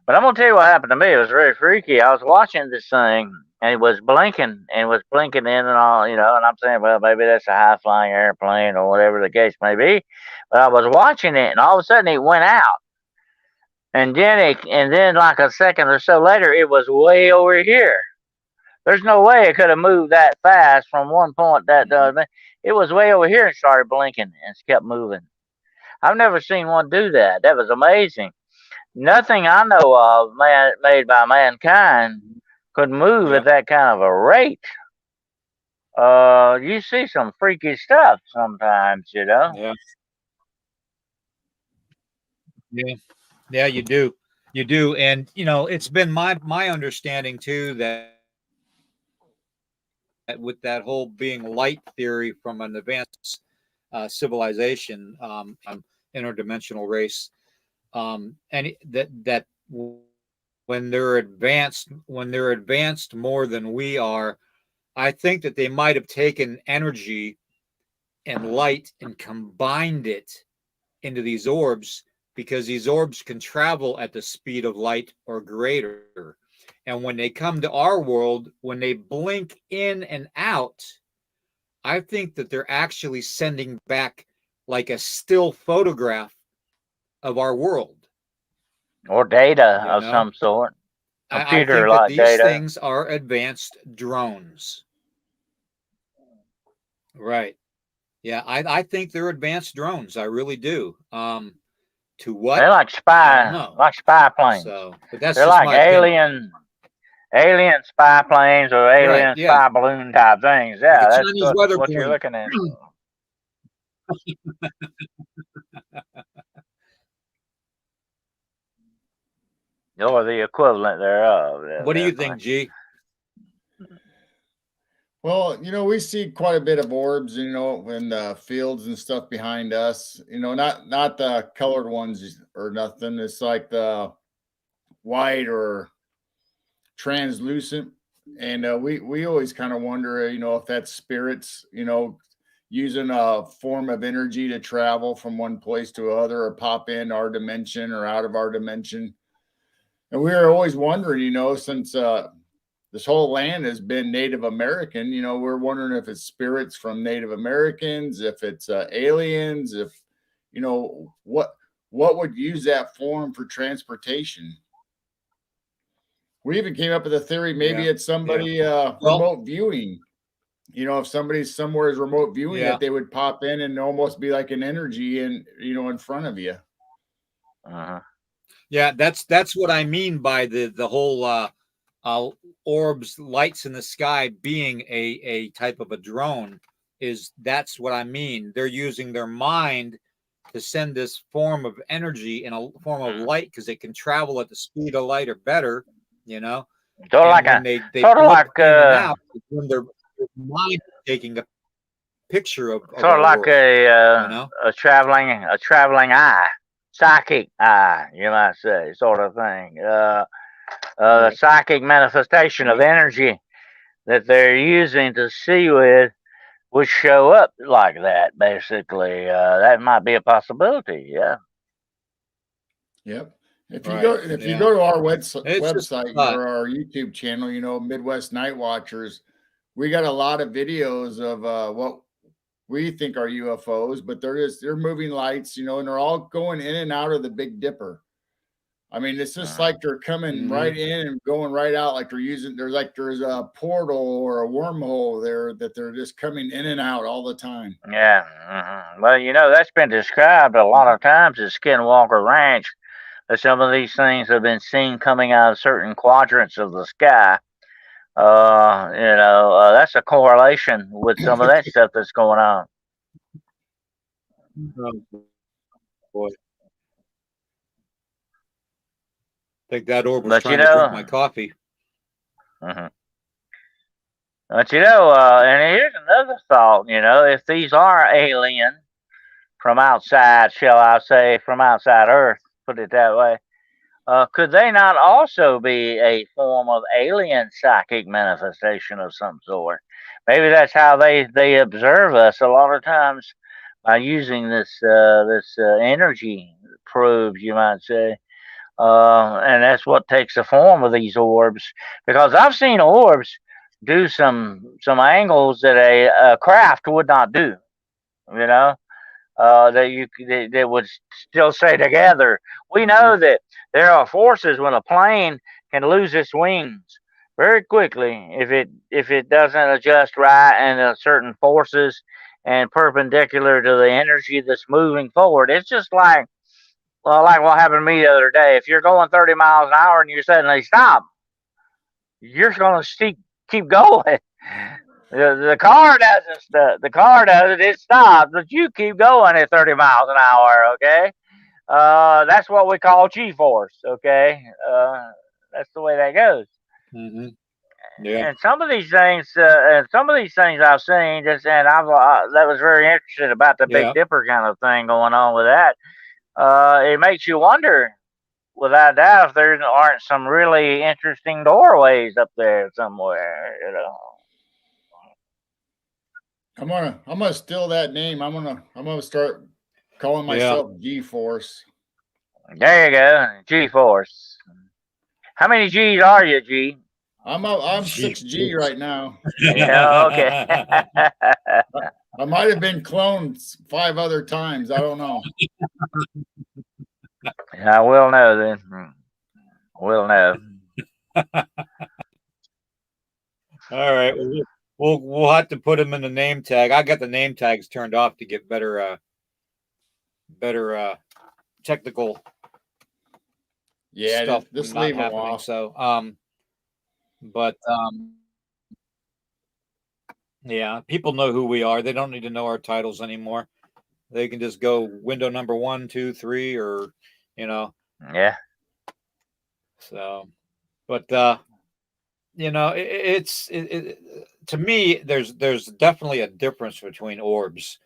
But I'm gonna tell you what happened to me. It was very freaky. I was watching this thing, and it was blinking, in and all, and I'm saying, well, maybe that's a high flying airplane or whatever the case may be. But I was watching it, and all of a sudden it went out. And then like a second or so later, it was way over here. There's no way it could have moved that fast from one point that it was way over here and started blinking and kept moving. I've never seen one do that. That was amazing. Nothing I know of made by mankind could move at that kind of a rate. You see some freaky stuff sometimes, Yeah. Yeah, you do. You do. And it's been my understanding too that with that whole being light theory from an advanced civilization, interdimensional race, and that when they're advanced more than we are, I think that they might have taken energy and light and combined it into these orbs because these orbs can travel at the speed of light or greater. And when they come to our world, when they blink in and out, I think that they're actually sending back like a still photograph of our world. Or data of some sort. I think that these things are advanced drones. Right. Yeah, I think they're advanced drones. I really do. To what? They're like spy planes. So, but that's they're just like my opinion. alien spy planes or alien spy balloon type things. Yeah, like that's what you're looking at. Or the equivalent thereof. What do you think, G? Well, we see quite a bit of orbs, in the fields and stuff behind us. Not the colored ones or nothing. It's like the white or translucent. And we always kind of wonder, if that's spirits, using a form of energy to travel from one place to other or pop in our dimension or out of our dimension. And we were always wondering, since this whole land has been Native American, we're wondering if it's spirits from Native Americans, if it's aliens, if, what would use that form for transportation. We even came up with a theory, maybe it's somebody remote viewing. If somebody's somewhere is remote viewing that they would pop in and almost be like an energy in front of you. Yeah, that's what I mean by the whole orbs, lights in the sky being a type of a drone. That's what I mean. They're using their mind to send this form of energy in a form of light because it can travel at the speed of light or better. Sort of like when they in and out, when their mind taking a picture of sort of like world, a traveling eye, psychic eye, you might say, sort of thing. The psychic manifestation of energy that they're using to see with would show up like that. Basically, that might be a possibility. Yeah. Yep. If you Right. go if you Yeah. go to our It's just a website thought. or our YouTube channel, Midwest Night Watchers, we got a lot of videos of what we think are UFOs, but they're moving lights, and they're all going in and out of the Big Dipper. I mean, it's just like they're coming Hmm. right in and going right out, like there's a portal or a wormhole there that they're just coming in and out all the time. Yeah. Well, that's been described a lot of times as Skinwalker Ranch. That some of these things have been seen coming out of certain quadrants of the sky. That's a correlation with some of that stuff that's going on. Oh, boy. I think that orb was But trying to drink my coffee. mhm. And here's another thought. If these are alien from outside, shall I say, from outside Earth, put it that way, could they not also be a form of alien psychic manifestation of some sort? Maybe that's how they observe us a lot of times by using this energy probes, you might say. And that's what takes the form of these orbs. Because I've seen orbs do some angles that a craft would not do. You know, that would still stay together. We know that there are forces when a plane can lose its wings very quickly if it doesn't adjust right and certain forces and perpendicular to the energy that's moving forward. It's just like, well, like what happened to me the other day. If you're going 30 miles an hour and you suddenly stop, you're going to keep going. The car doesn't stop. The car does it. It stops, but you keep going at 30 miles an hour. Okay, that's what we call G-force. Okay, that's the way that goes. Hmm. Yeah. And some of these things I've seen, and that was very interesting about the Big Yeah. Dipper kind of thing going on with that. It makes you wonder, without a doubt, if there aren't some really interesting doorways up there somewhere. I'm gonna steal that name. I'm gonna start calling Yeah. myself G Force. There you go, G-force. How many G's are you, G? I'm 6G right now. Yeah, okay. I might have been cloned 5 other times. I don't know. I will know then. We'll know. All right. We'll have to put them in the name tag. I got the name tags turned off to get better technical Yeah, stuff just not leave them happening. off. So but yeah, people know who we are. They don't need to know our titles anymore. They can just go window number 1, 2, 3, or Yeah. So, but it's to me, there's definitely a difference between orbs.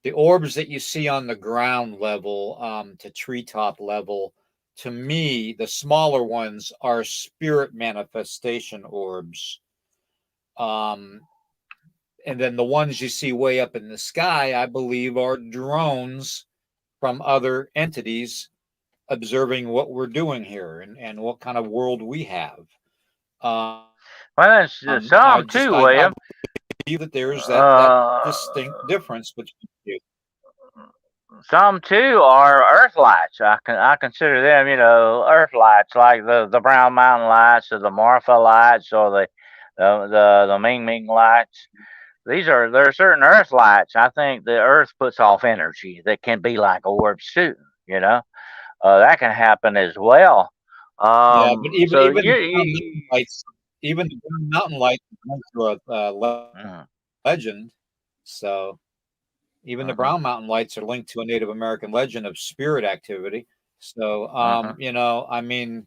The orbs that you see on the ground level, to treetop level, to me, the smaller ones are spirit manifestation orbs. And then the ones you see way up in the sky, I believe, are drones from other entities observing what we're doing here and what kind of world we have. Well, there's some too, I William. believe that there's that distinct difference between you. Some too are Earth lights. I consider them, Earth lights, like the Brown Mountain lights or the Marfa lights or the Ming Ming lights. There are certain Earth lights. I think the Earth puts off energy that can be like orbs too. That can happen as well. Yeah, but So even the Brown Mountain lights went through a legend. So even the Brown Mountain lights are linked to a Native American legend of spirit activity. So I mean,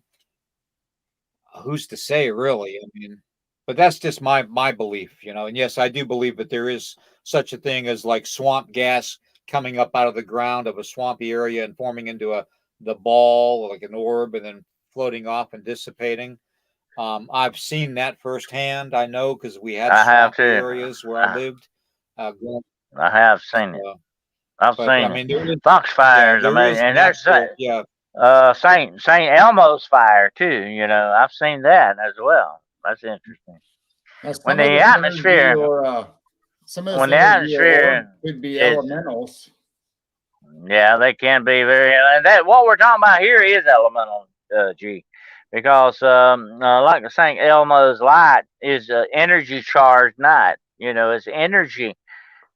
who's to say, really? I mean, but that's just my belief, And yes, I do believe that there is such a thing as like swamp gas coming up out of the ground of a swampy area and forming into the ball, like an orb, and then floating off and dissipating. I've seen that firsthand. I know, because we had swampy areas where I lived. I have seen it. I've but I seen mean, it. Foxfires, there is and natural, yeah. Saint Elmo's fire too. I've seen that as well. That's interesting. Now, When the atmosphere, some of this when the energy or orb atmosphere could be is, elementals. yeah, they can be very, and that what we're talking about here is elemental, G, because like the Saint Elmo's light is energy charged night. It's energy.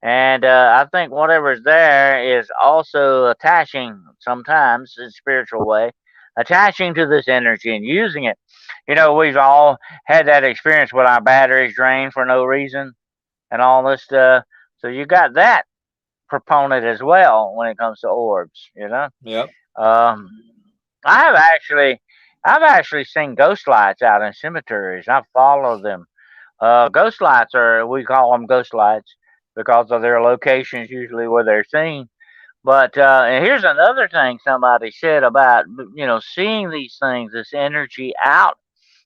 And I think whatever's there is also attaching, sometimes in a spiritual way, attaching to this energy and using it. We've all had that experience with our batteries drained for no reason and all this stuff. So you got that proponent as well when it comes to orbs. Yep. Um, I have actually, I've actually seen ghost lights out in cemeteries. I've followed them. Ghost lights we call them ghost lights because of their locations, usually where they're seen. But and here's another thing somebody said about seeing these things, this energy out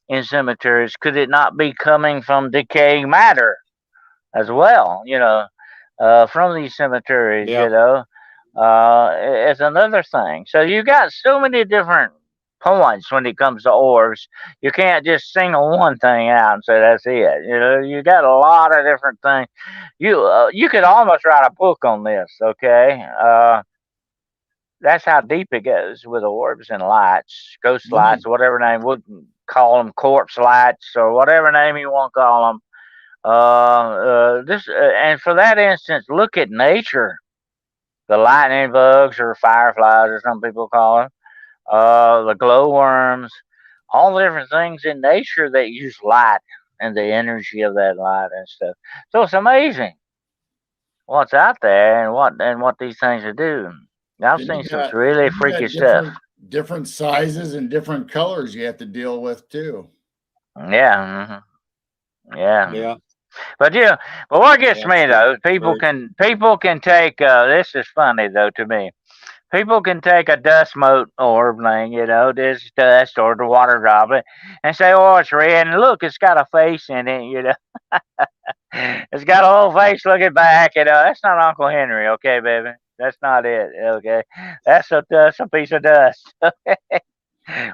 in cemeteries. Could it not be coming from decaying matter as well? From these cemeteries. Yeah. It's another thing. So you got so many different points when it comes to orbs. You can't just single one thing out and say that's it. You got a lot of different things. You could almost write a book on this. Okay, that's how deep it goes with orbs and lights, ghost You need lights, whatever name we call them, corpse lights or whatever name you want to call them. This and for that instance, look at nature. The lightning bugs or fireflies, or some people call them, the glowworms, all the different things in nature that use light and the energy of that light and stuff. So it's amazing what's out there and what these things are doing. I've then seen some really you freaky got stuff. different sizes and different colors you have to deal with too. Yeah, yeah. Yeah. But but what gets That's me true. though, people Very true. can people can take. This is funny though to me. People can take a dust mote orb thing, this dust or the water droplet, and say, "Oh, it's red." And look, it's got a face in it. It's got a little face looking back. That's not Uncle Henry, okay, baby. That's not it, okay. That's a piece of dust.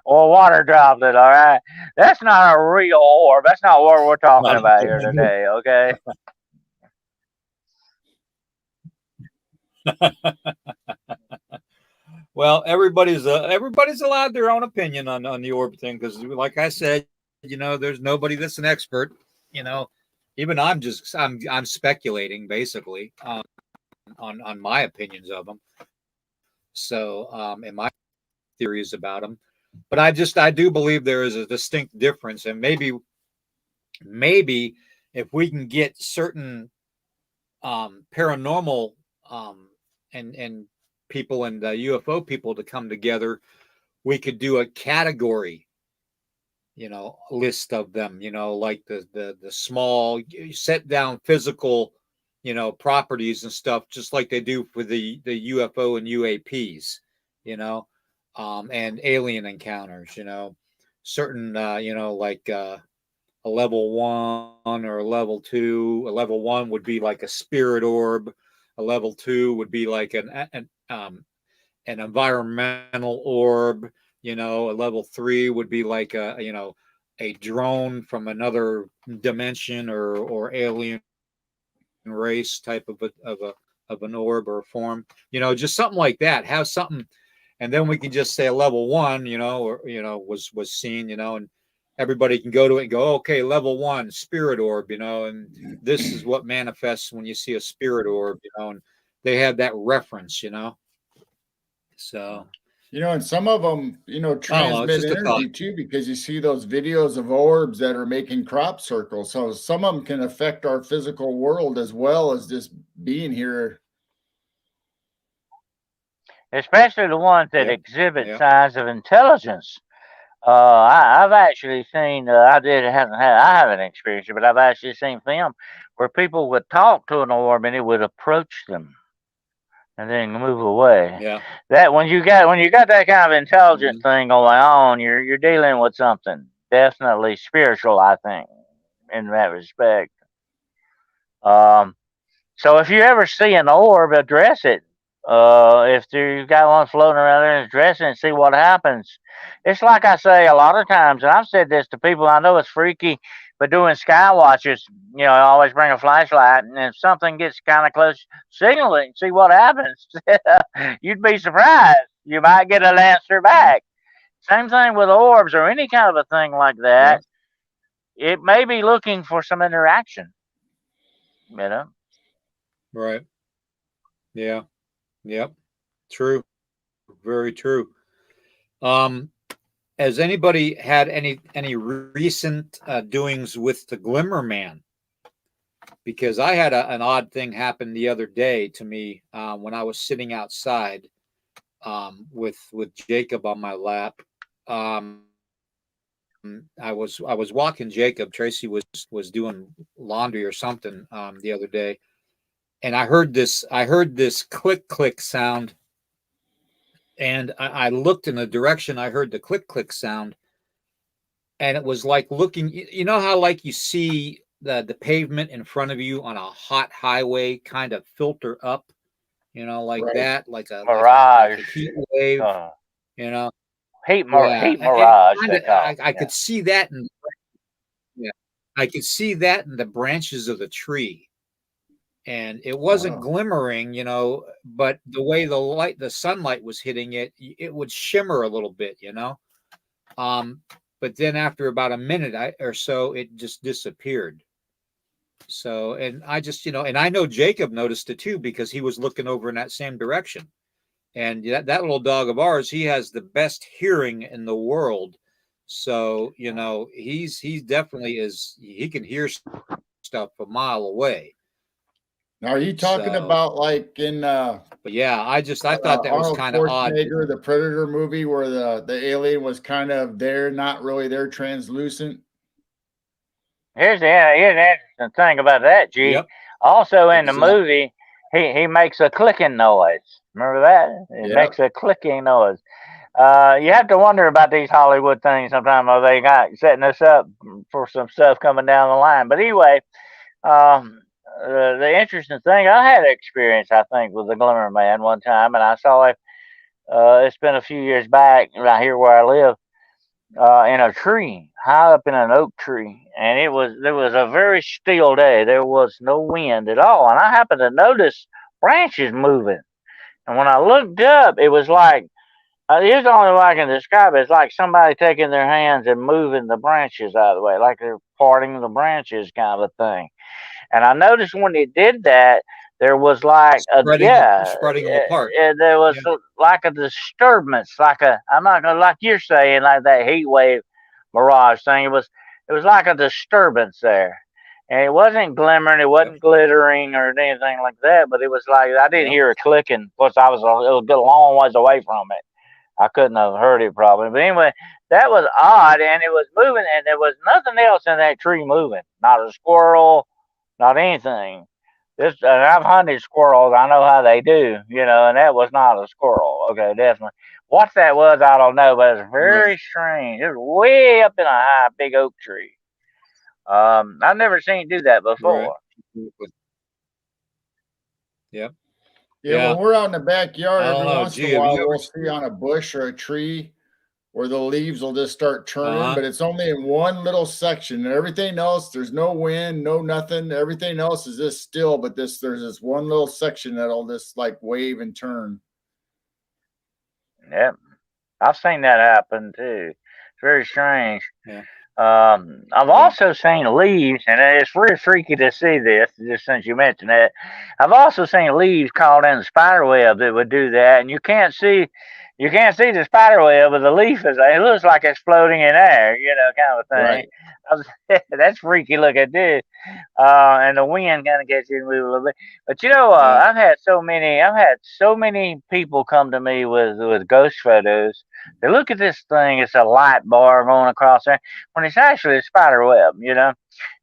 Or a water droplet, all right. That's not a real orb. That's not what we're talking Not about Uncle here Henry. today, okay. Well, everybody's allowed their own opinion on the orb thing because, like I said, there's nobody that's an expert. You know, even I'm speculating basically on my opinions of them. So, and my theories about them. But I do believe there is a distinct difference, and maybe if we can get certain paranormal and people and UFO people to come together, we could do a category, list of them, like the small set down physical, properties and stuff, just like they do for the UFO and UAPs, you know, and alien encounters, certain, like a level 1 or a level 2. A level 1 would be like a spirit orb. A level 2 would be like an environmental orb. A level 3 would be like a drone from another dimension or alien race type of an orb or a form. Just something like that. Have something, and then we can just say a level 1, or was seen, and everybody can go to it and go, okay, level 1 spirit orb, and this is what manifests when you see a spirit orb, and they have that reference, so And some of them, transmit just a thought. energy too, because you see those videos of orbs that are making crop circles. So some of them can affect our physical world as well as just being here. Especially the ones that Yep. exhibit Yep. signs of intelligence. I've actually seen. I haven't experienced it, but I've actually seen film where people would talk to an orb and it would approach them and then move away. Yeah. That when you got that kind of intelligent Mm-hmm. thing going on, you're dealing with something definitely spiritual. I think in that respect. Um, so if you ever see an orb, address it. If you've got one floating around there and it's dressing, and see what happens. It's like I say a lot of times, and I've said this to people. I know it's freaky, but doing sky watches, I always bring a flashlight, and if something gets kind of close, signal it and see what happens. You'd be surprised. You might get an answer back. Same thing with orbs or any kind of a thing like that. Yep. It may be looking for some interaction. You know. Right. Yeah. Yep. True. Very true. Has anybody had any recent doings with the Glimmer Man? Because I had an odd thing happen the other day to me when I was sitting outside with Jacob on my lap. I was walking Jacob. Tracy was doing laundry or something the other day, and I heard this click sound, and I looked in the direction I heard the click sound, and it was like looking. You know how like you see the pavement in front of you on a hot highway kind of filter up, like Right. that, like a Mirage. heat wave, Uh, you know. heat Yeah, mirage. They I, call I it. Yeah. could see that, yeah, I could see that in the branches of the tree, and it wasn't glimmering, but the way the sunlight was hitting it, it would shimmer a little bit, but then after about a minute or so, it just disappeared. So, and I just, and I know Jacob noticed it too because he was looking over in that same direction. And that little dog of ours, he has the best hearing in the world. So, he definitely he can hear stuff a mile away. Now, are you talking about like in but yeah, I thought that was Arnold kind of odd. Schwarzenegger, the Predator movie, where the alien was kind of there, not really there, translucent? Here's the interesting thing about that, G. Yep. Also in the Exactly. movie, he makes a clicking noise. Remember that? It makes a clicking noise. You have to wonder about these Hollywood things sometimes. Are they got setting us up for some stuff coming down the line? But anyway, the interesting thing, I had an experience, I think, with the Glimmer Man one time, and I saw it. It's been a few years back, right here where I live, in a tree, high up in an oak tree, and there was a very still day. There was no wind at all, and I happened to notice branches moving. And when I looked up, it was like here's the only way I can describe it. It's like somebody taking their hands and moving the branches out of the way, like they're parting the branches, kind of thing. And I noticed when they did that, there was like spreading them apart. there was like a disturbance, I'm not gonna like you're saying like that heat wave mirage thing. It was like a disturbance there, and it wasn't glimmering, it wasn't glittering or anything like that. But it was like I didn't hear it clicking. Plus, I was a long ways away from it. I couldn't have heard it probably. But anyway, that was odd, and it was moving, and there was nothing else in that tree moving. Not a squirrel, not anything. And I've hunted squirrels. I know how they do, and that was not a squirrel. Okay, definitely. What that was, I don't know, but it's very strange. It was way up in a high, big oak tree. I've never seen it do that before. Right. Yep. Yeah, when we're out in the backyard, every once in a while, we'll see on a bush or a tree where the leaves will just start turning, but it's only in one little section. And everything else, there's no wind, no nothing. Everything else is just still, but there's this one little section that'll just like wave and turn. Yep. I've seen that happen too. It's very strange. Yeah. I've also seen leaves, and it's really freaky to see this, just since you mentioned that. I've also seen leaves caught in the spider web that would do that, and you can't see the spider web, but the leaf it looks like it's floating in air, kind of a thing. Right. That's freaky looking too. And the wind kind of gets you to move a little bit. But I've had so many people come to me with ghost photos. They look at this thing, it's a light bar going across there, when it's actually a spider web,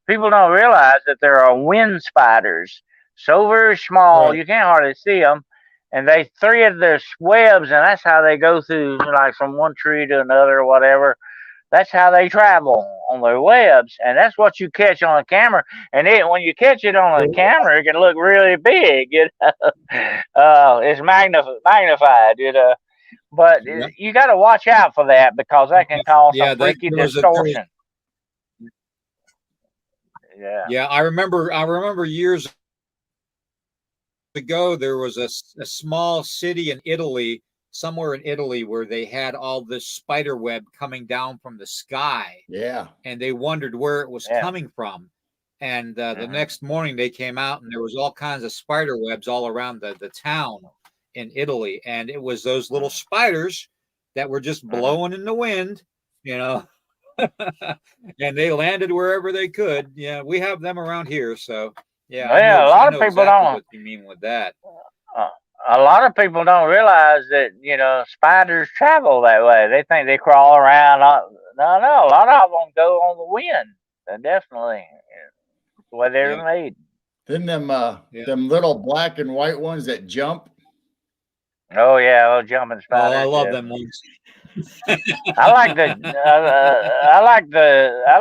People don't realize that there are wind spiders, so very small, you can't hardly see them. And they thread their webs, and that's how they go through, like from one tree to another or whatever. That's how they travel on their webs, and that's what you catch on a camera. And when you catch it on a camera, it can look really big. it's magnified, But Yeah. you got to watch out for that because that can cause some Yeah, freaky there was distortion. Yeah. yeah, I remember years ago there was a small city in Italy, somewhere in Italy, where they had all this spider web coming down from the sky, Yeah. and they wondered where it was Yeah. coming from. And the Mm-hmm. next morning they came out and there was all kinds of spider webs all around the town in Italy, and it was those little spiders that were just Mm-hmm. blowing in the wind, you know. And they landed wherever they could. Yeah, we have them around here, so yeah, Yeah, a I lot of know people exactly don't. what you mean with that. Uh, a lot of people don't realize that spiders travel that way. They think they crawl around. No, no. A lot of them go on the wind. Definitely, that's the way they Yeah, were made. Then yeah. them little black and white ones that jump. Oh yeah, those jumping Oh, I spiders. love Yeah. them ones. I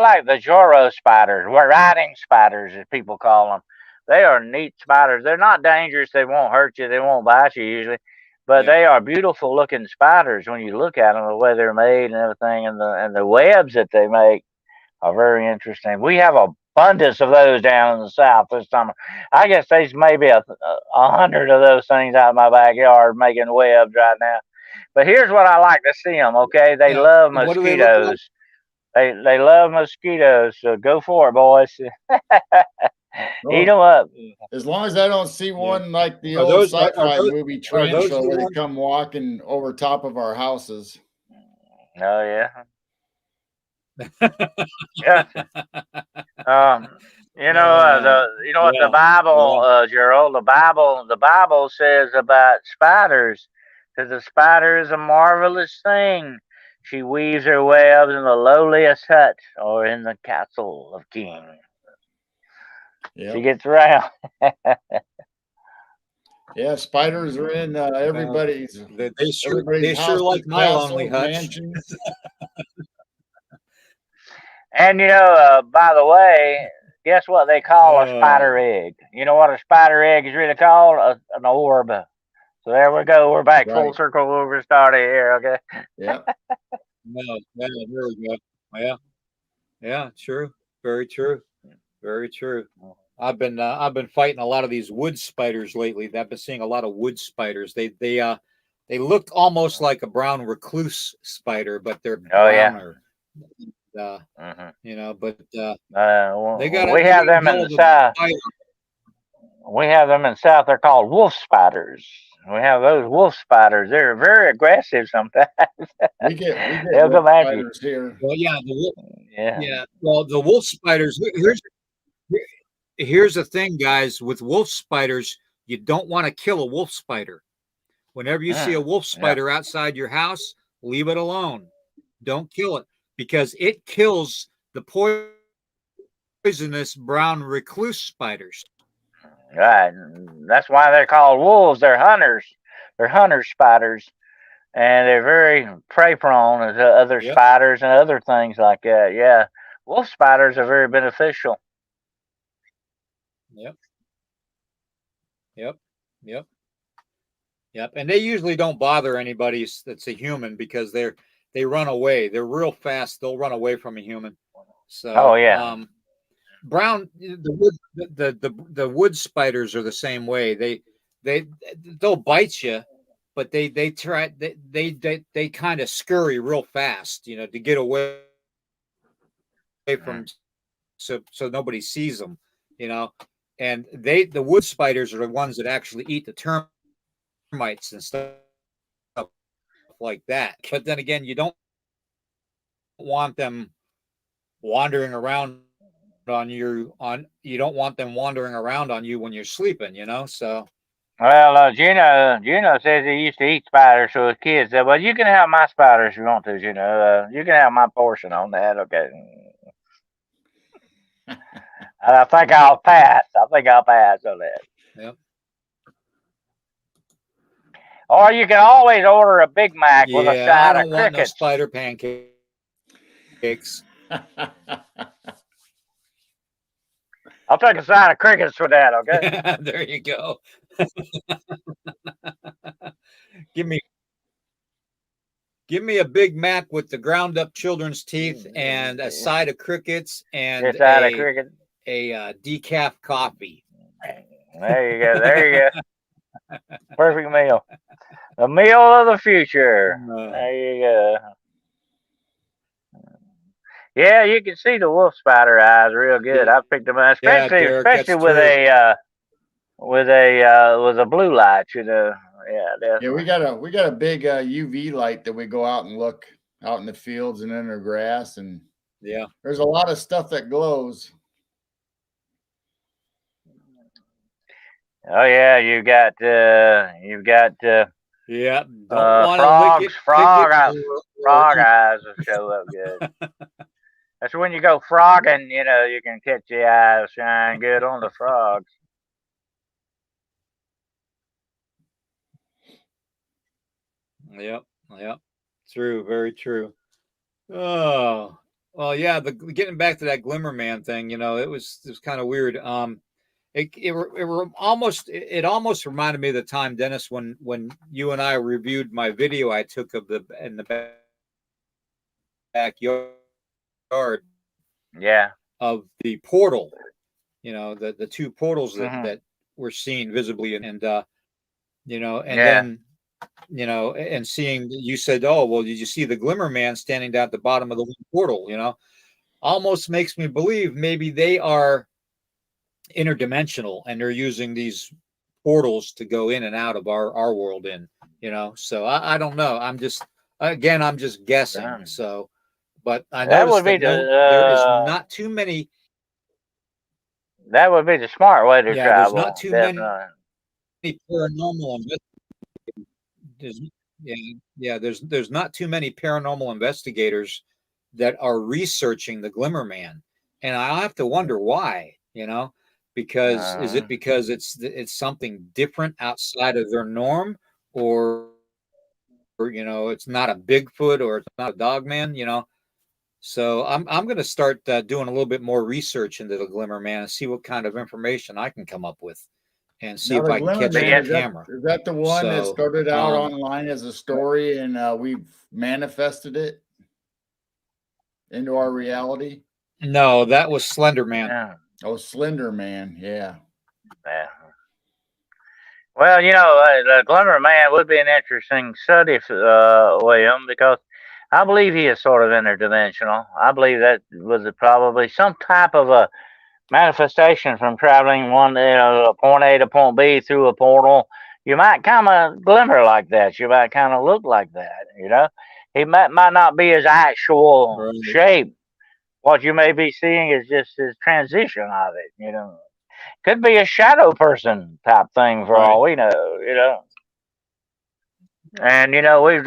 like the Joro spiders, or riding spiders, as people call them. They are neat spiders. They're not dangerous. They won't hurt you. They won't bite you usually, but Yeah, they are beautiful looking spiders when you look at them, the way they're made and everything, and the webs that they make are very interesting. We have abundance of those down in the south this summer. I guess there's maybe 100 of those things out in my backyard making webs right now. But here's what I like to see them. Okay, they yeah. love What do they look like? mosquitoes. They love mosquitoes. So go for it, boys. Eat them Oh, up. as long as I don't see Yeah. one like the Are old those sci-fi movie are those Tarantula, the where they ones? come walking over top of our houses. Oh yeah, yeah. Um, Uh, you know what the yeah, Bible, yeah, Gerald, the Bible says about spiders. Says the spider is a marvelous thing. She weaves her webs in the lowliest hut or in the castle of kings. She Yep. gets around. Yeah, spiders are in well, everybody's they sure like houses, my lonely castles, hutch. mansions. And by the way, guess what they call a spider Uh, egg? You know what a spider egg is really called? An orb. So there we go. We're back full Right. circle where we started here. Okay. Yep. no, yeah, there we go. Yeah, yeah, true, very true, very true. I've been fighting a lot of these wood spiders lately. I've been seeing a lot of wood spiders. They look almost like a brown recluse spider, but they're Oh yeah. browner. Uh, Hmm. but We they have got a them in hell the of a south. bite. We have them in the south. They're called wolf spiders. We have those wolf spiders. They're very aggressive sometimes. We get They'll wolf come at you. spiders here. Well, Yeah. yeah. Well, the wolf spiders. Here's the thing, guys. With wolf spiders, you don't want to kill a wolf spider. Whenever you see a Mm. wolf Yeah. spider outside your house, leave it alone. Don't kill it because it kills the poisonous brown recluse spiders. Right. That's why they're called wolves. They're hunters. They're hunter spiders, and they're very prey prone to other Yep, spiders and other things like that. Yeah. Wolf spiders are very beneficial. yep, yep, yep, yep. And they usually don't bother anybody that's a human because they run away. They're real fast. They'll run away from a human. Oh So, yeah. brown the wood spiders are the same way. They they'll bite you, but they kind of scurry real fast, to get away from Mm. so nobody sees them, you know. And the wood spiders are the ones that actually eat the termites and stuff like that. But then again, you don't want them wandering around you don't want them wandering around on you when you're sleeping, so Well, Juno says he used to eat spiders, so his kids said, "Well, you can have my spiders if you want to, Juno. You can have my portion on that." Okay. I think I'll pass. I think I'll pass on that. yep. Or you can always order a Big Mac with a Yeah, I side of don't want no crickets. spider pancakes. I'll take a side of crickets for that. Okay. Yeah, there you go. Give me a Big Mac with the ground up children's teeth and a side of crickets and Just out of cricket. a decaf coffee. There you go. There you go. Perfect meal. The meal of the future. There you go. Yeah, you can see the wolf spider eyes real good. I picked them up, Yeah, Derek, especially with true. with a blue light. You know. Yeah, definitely. Yeah, we got a big UV light that we go out and look out in the fields and in the grass, and yeah, there's a lot of stuff that glows. Oh yeah, you've got yeah. Don't want to lick it, frog or eyes will show up good. That's when you go frogging, you know, you can catch the eyes shine good on the frogs. Yep, yep. True, very true. Oh, well, yeah. Getting back to that Glimmer Man thing, you know, it was kind of weird. It almost reminded me of the time, Dennis, when you and I reviewed my video I took of in the backyard Yeah. of the portal. You know, the two portals Mm-hmm. that we're seeing visibly, and you know, and Yeah. then you know, and seeing, you said, oh well, did you see the Glimmer Man standing down at the bottom of the portal? You know, almost makes me believe maybe they are interdimensional and they're using these portals to go in and out of our world in, you know. So I don't know, I'm just guessing. So but I That would noticed be that there is not too many. That would be the smart way to Yeah, there's not travel. too Definitely. many paranormal there's, yeah, yeah, there's not too many paranormal investigators that are researching the Glimmer Man, and I have to wonder why. You know, because is it because it's something different outside of their norm, or you know, it's not a Bigfoot or it's not a Dogman. You know, so I'm going to start doing a little bit more research into the Glimmer Man and see what kind of information I can come up with, and see Now, if the I can Glimmer catch it Man, on camera. is that the one that So started out online as a story and we've manifested it into our reality? no, that was Slender Man. Yeah. Oh, Slender Man, yeah. Yeah. Well, you know, the Glimmer Man would be an interesting study, William, because I believe he is sort of interdimensional. I believe that was probably some type of a manifestation from traveling point A to point B through a portal. You might kind of glimmer like that. You might kind of look like that. You know, he might not be his actual shape. What you may be seeing is just his transition of it. You know, could be a shadow person type thing for all we know. You know. And you know, we've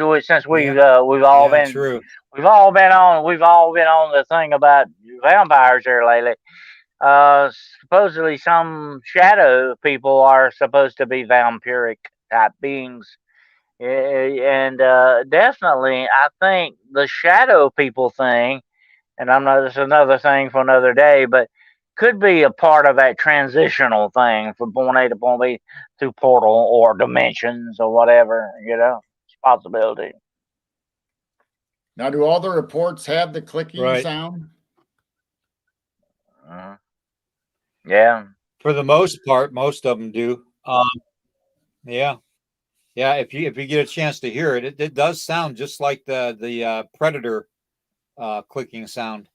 all been True. we've all been on the thing about vampires here lately. Supposedly some shadow people are supposed to be vampiric type beings. And definitely, I think the shadow people thing, and I'm not, this is another thing for another day, but could be a part of that transitional thing from point A to point B through portal or dimensions or whatever, you know, it's a possibility. Now, do all the reports have the clicking sound? Yeah. For the most part, most of them do. Yeah. Yeah, if you get a chance to hear it, it does sound just like the predator clicking sound.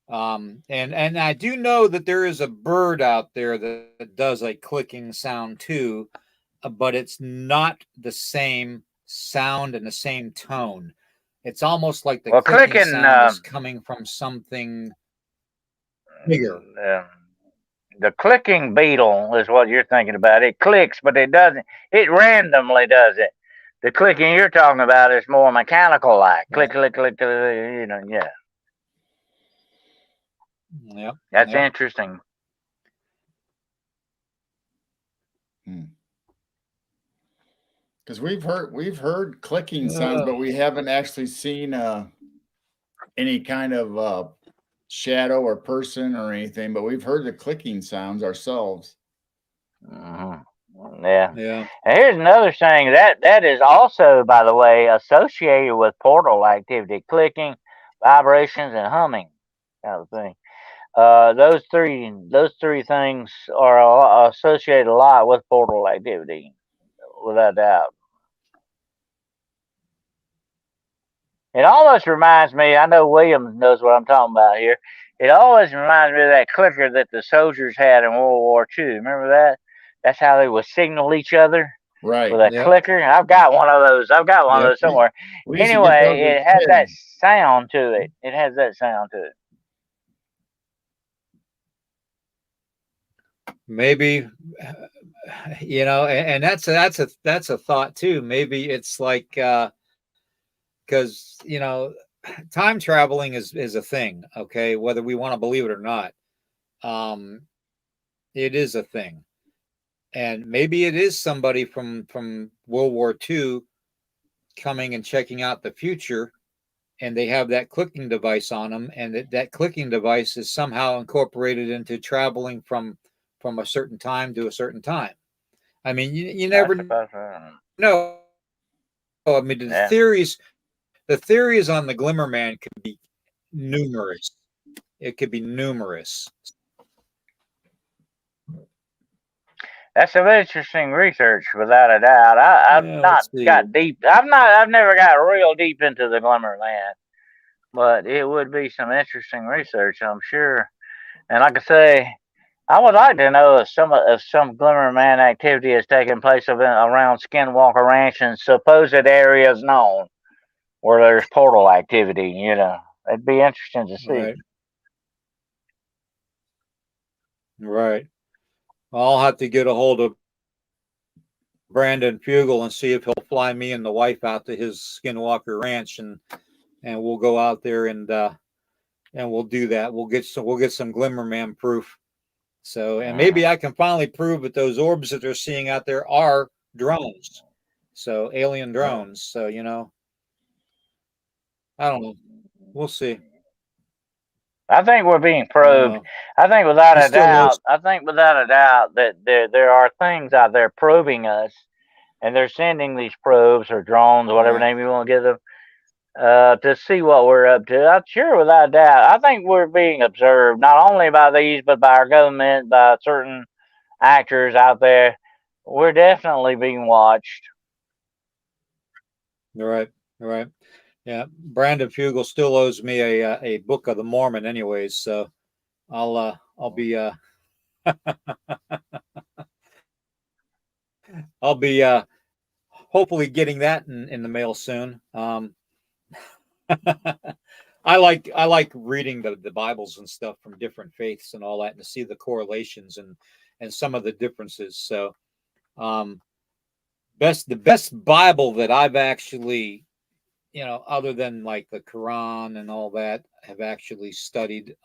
And I do know that there is a bird out there that does a clicking sound too, but it's not the same sound and the same tone. It's almost like the clicking sound is coming from something bigger. The clicking beetle is what you're thinking about. It clicks, but it doesn't. It randomly does it. The clicking you're talking about is more mechanical, like click, click, click, click. You know, yeah. Yeah, that's interesting. Because we've heard clicking sounds, but we haven't actually seen any kind of shadow or person or anything. But we've heard the clicking sounds ourselves. Yeah. Yeah. And here's another thing that is also, by the way, associated with portal activity: clicking, vibrations, and humming. Kind of thing. Those three things are associated a lot with portal activity, without doubt. It almost reminds me. I know Williams knows what I'm talking about here. It always reminds me of that clicker that the soldiers had in World War II. Remember that? That's how they would signal each other with Right. a Yep. clicker. I've got one of those. I've got one of Yep. those somewhere. We used to get those Anyway, as it has that kids. sound to it. It has that sound to it. Maybe and that's a thought too. Maybe it's like because time traveling is a thing. Okay, whether we want to believe it or not, um, it is a thing, and maybe it is somebody from World War II coming and checking out the future, and they have that clicking device on them, and that clicking device is somehow incorporated into traveling from a certain time to a certain time. I mean, you I never suppose. know. I mean, Yeah. the theories on the Glimmer Man could be numerous. It could be numerous. That's some interesting research, without a doubt. I've Yeah, not let's see. got deep. I've never got real deep into the Glimmer Land, but it would be some interesting research, I'm sure. And like I say, I would like to know if some Glimmer Man activity is taking place around Skinwalker Ranch and supposed areas known where there's portal activity. It'd be interesting to see. Right, right. I'll have to get a hold of Brandon Fugel and see if he'll fly me and the wife out to his Skinwalker Ranch, and we'll go out there and we'll do that. We'll get some Glimmer Man proof. So, and Mhm. maybe I can finally prove that those orbs that they're seeing out there are drones. So, alien Right. drones. So, I don't know. We'll see. I think we're being I don't probed. know. I think without He a still doubt. knows. I think without a doubt that there are things out there probing us, and they're sending these probes or drones, whatever Right. name you want to give them, to see what we're up to. I'm sure, without a doubt. I think we're being observed not only by these, but by our government, by certain actors out there. We're definitely being watched. All right. All right. Yeah. Brandon Fugel still owes me a Book of the Mormon, anyways. So I'll be I'll be hopefully getting that in the mail soon. I like reading the Bibles and stuff from different faiths and all that, and to see the correlations and some of the differences. So um, the best Bible that I've actually, other than like the Quran and all that, have actually studied.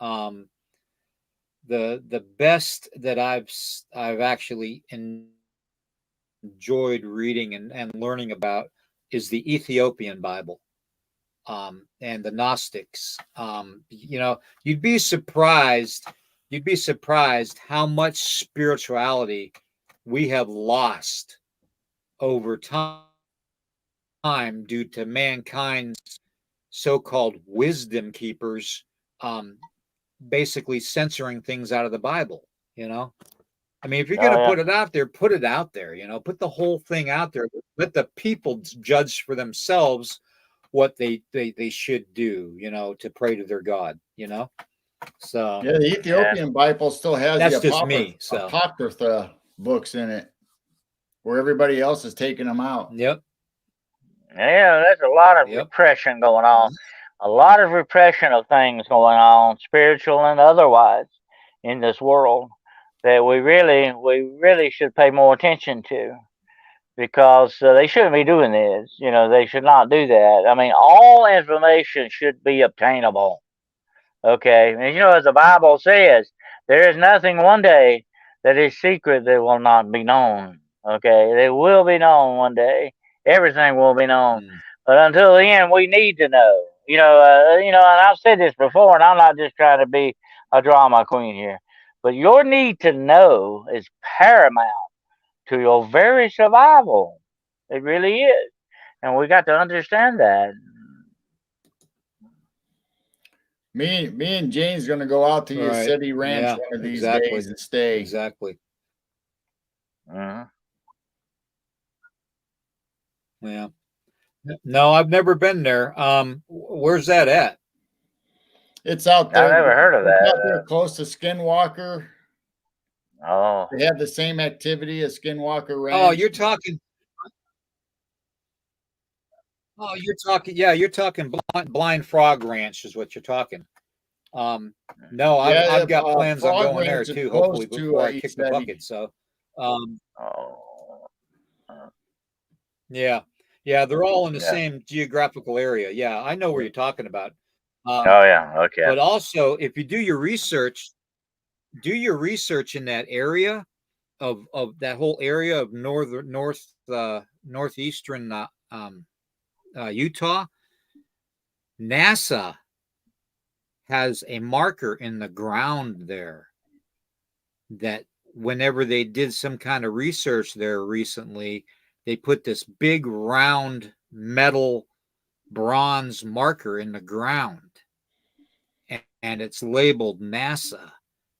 The best that I've actually enjoyed reading and learning about is the Ethiopian Bible, and the Gnostics. You'd be surprised. You'd be surprised how much spirituality we have lost over time due to mankind's so-called wisdom keepers, um, basically censoring things out of the Bible. You know, I mean, if you're going Oh to yeah. put it out there, put it out there. Put the whole thing out there. Let the people judge for themselves what they should do. To pray to their God. So Yeah, the Yeah. Ethiopian Bible still has the that's just me. So apocrypha books in it, where everybody else is taking them out. yep, Yeah, there's a lot of yep, repression going on. A lot of repression of things going on, spiritual and otherwise, in this world that we really should pay more attention to, because they shouldn't be doing this. They should not do that. I mean, all information should be obtainable. Okay, and as the Bible says, there is nothing one day that is secret that will not be known. Okay, it will be known one day. Everything will be known, mm, but until then, we need to know. And I've said this before, and I'm not just trying to be a drama queen here, but your need to know is paramount to your very survival. It really is. And we got to understand that. Me and Jane's gonna go out to Right. Yosemite Ranch Yeah, one of these exactly. days and stay. Exactly. Mhm. Yeah. No, I've never been there. Where's that at? It's out I there. never heard of It's out there that. close to Skinwalker. Oh, They have the same activity as Skinwalker Oh, Ranch. you're talking. Oh, you're talking Blind Frog Ranch is what you're talking. No, Yeah, I've got plans on Frog going there Ranch is too. close Hopefully to before I kick the Yosemite. bucket. So, um, oh, yeah, yeah, they're all in the yeah. same geographical area. Yeah, I know where you're talking about. Oh, yeah. Okay. But also, if you do your research in that area of that whole area of northeastern Utah. NASA has a marker in the ground there that whenever they did some kind of research there recently, they put this big round metal bronze marker in the ground and it's labeled NASA.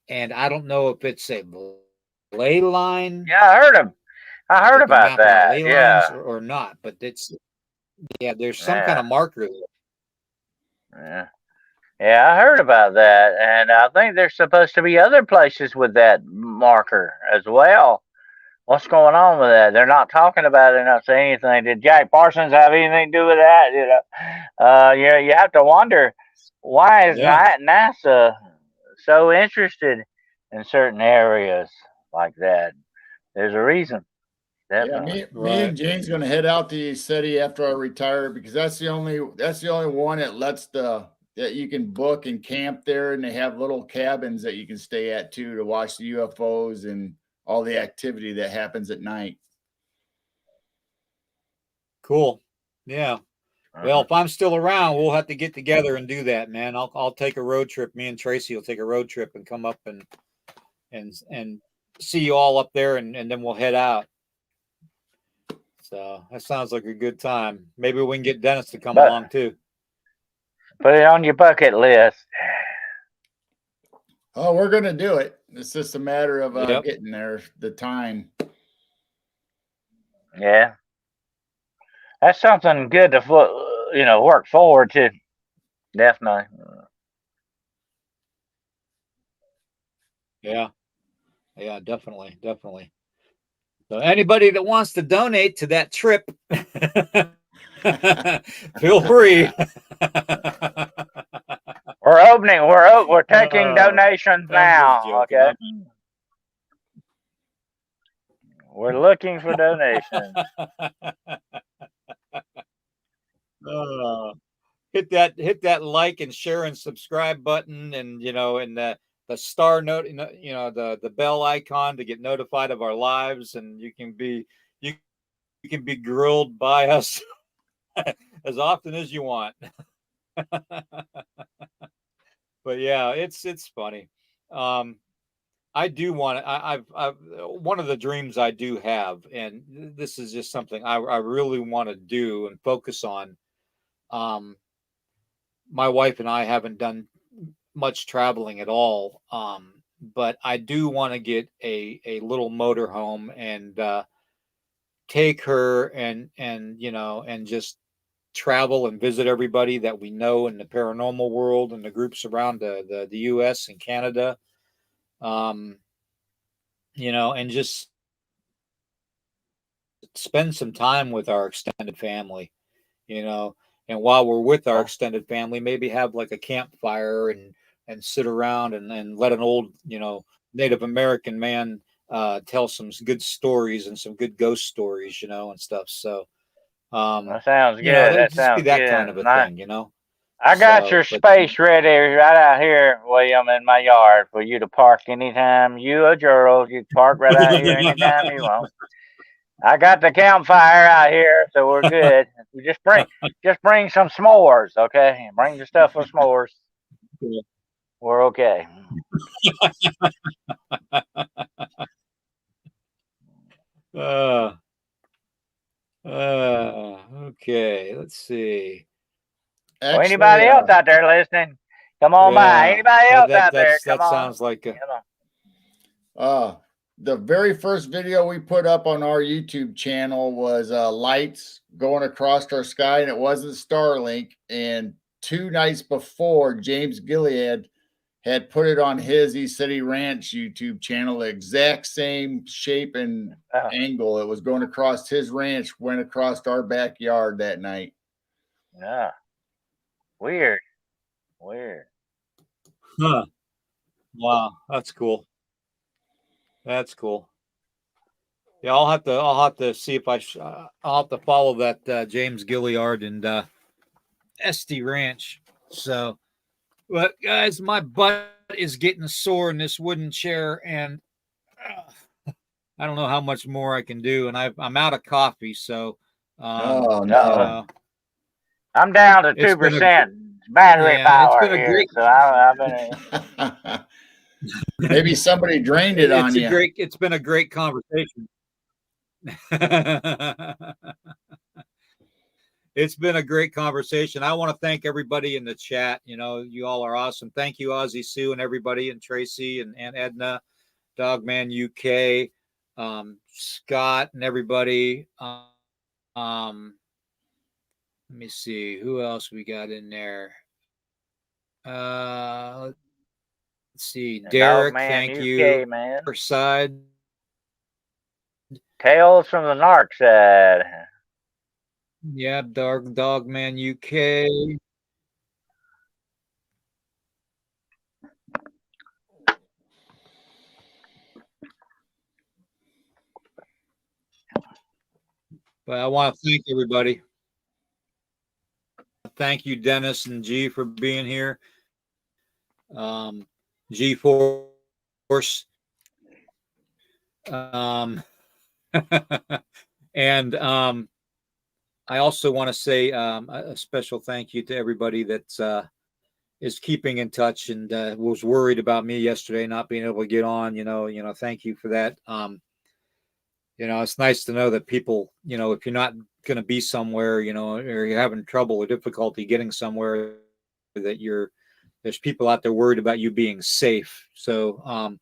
And I don't know if it's a ley line, Yeah, I heard like a about map out of that. ley Yeah. lines or not, but it's, yeah, there's some kind Yeah. of marker there. Yeah. Yeah, I heard about that. And I think there's supposed to be other places with that marker as well. What's going on with that? They're not talking about it, not saying anything. Did Jack Parsons have anything to do with that? You have to wonder, why is Yeah. NASA so interested in certain areas like that? There's a reason, Yeah, definitely. me Right. and Jane's gonna head out to Yosemite after I retire because that's the only one that lets that you can book and camp there, and they have little cabins that you can stay at too to watch the UFOs and all the activity that happens at night. Cool. Yeah. Well, Uh-huh. if I'm still around, we'll have to get together and do that, man. I'll take a road trip. Me and Tracy will take a road trip and come up and see you all up there, and then we'll head out. So that sounds like a good time. Maybe we can get Dennis to come But along too. put it on your bucket list. Oh, we're gonna do it. It's just a matter of Yep. getting there, the time. Yeah, that's something good to work forward to. Definitely. Yeah. Yeah. Definitely. Definitely. So anybody that wants to donate to that trip, feel free. We're taking donations I'm just now. joking. Okay, we're looking for donations. Uh, hit that like and share and subscribe button, and and the star note, the bell icon to get notified of our lives, and you, you can be grilled by us as often as you want. But yeah, it's funny. um I do want to. I've one of the dreams I do have, and this is just something I really want to do and focus on. um my wife and I haven't done much traveling at all. But I do want to get a little motor home and take her and just travel and visit everybody that we know in the paranormal world and the groups around the U.S. and Canada. Um, and just spend some time with our extended family. You know, and while we're with our Oh, extended family, maybe have like a campfire and sit around and let an old Native American man tell some good stories and some good ghost stories, and stuff. So that sounds good. that'd That just be sounds that good. kind of a thing. I got So, your but space ready right out here, William, in my yard for you to park anytime. You or Gerald, you park right out here anytime you want. I got the campfire out here, so we're good. We just bring some s'mores, okay? Bring the stuff for s'mores. We're okay. Uh, okay. Let's see. Or Actually, anybody else out there listening? Come on by. Yeah, Anybody else out there? Come that on. sounds like a. Come on. uh, the very first video we put up on our YouTube channel was lights going across our sky, and it wasn't Starlink. And 2 nights before, James Gilead had put it on his East City Ranch YouTube channel, the exact same shape and angle. It was going across his ranch, went across our backyard that night. Yeah. Weird. Weird. Huh. Wow, that's cool. That's cool. Yeah, I'll have to see if I'll have to follow that James Gilliard and Esty Ranch. So, but guys, my butt is getting sore in this wooden chair, and I don't know how much more I can do, and I'm out of coffee, so Oh you no! know, I'm down to it's been a 2% battery it's power been a here, great. so I've been. Maybe somebody drained it on you. It's been a great conversation. It's been a great conversation. I want to thank everybody in the chat. You know, you all are awesome. Thank you, Ozzy Sue, and everybody, and Tracy and Edna, Dogman UK, Scott, and everybody. Let me see who else we got in there. Let's see, Derek. Dogman Thank you. UK, man. Side. Tales from the Narc side. Yeah, Dogman UK. But I want to thank everybody. Thank you, Dennis and G, for being here. G Force. And I also want to say a special thank you to everybody that is keeping in touch and was worried about me yesterday not being able to get on. Thank you for that. It's nice to know that people, if you're not going to be somewhere, or you're having trouble or difficulty getting somewhere, that there's people out there worried about you being safe. So,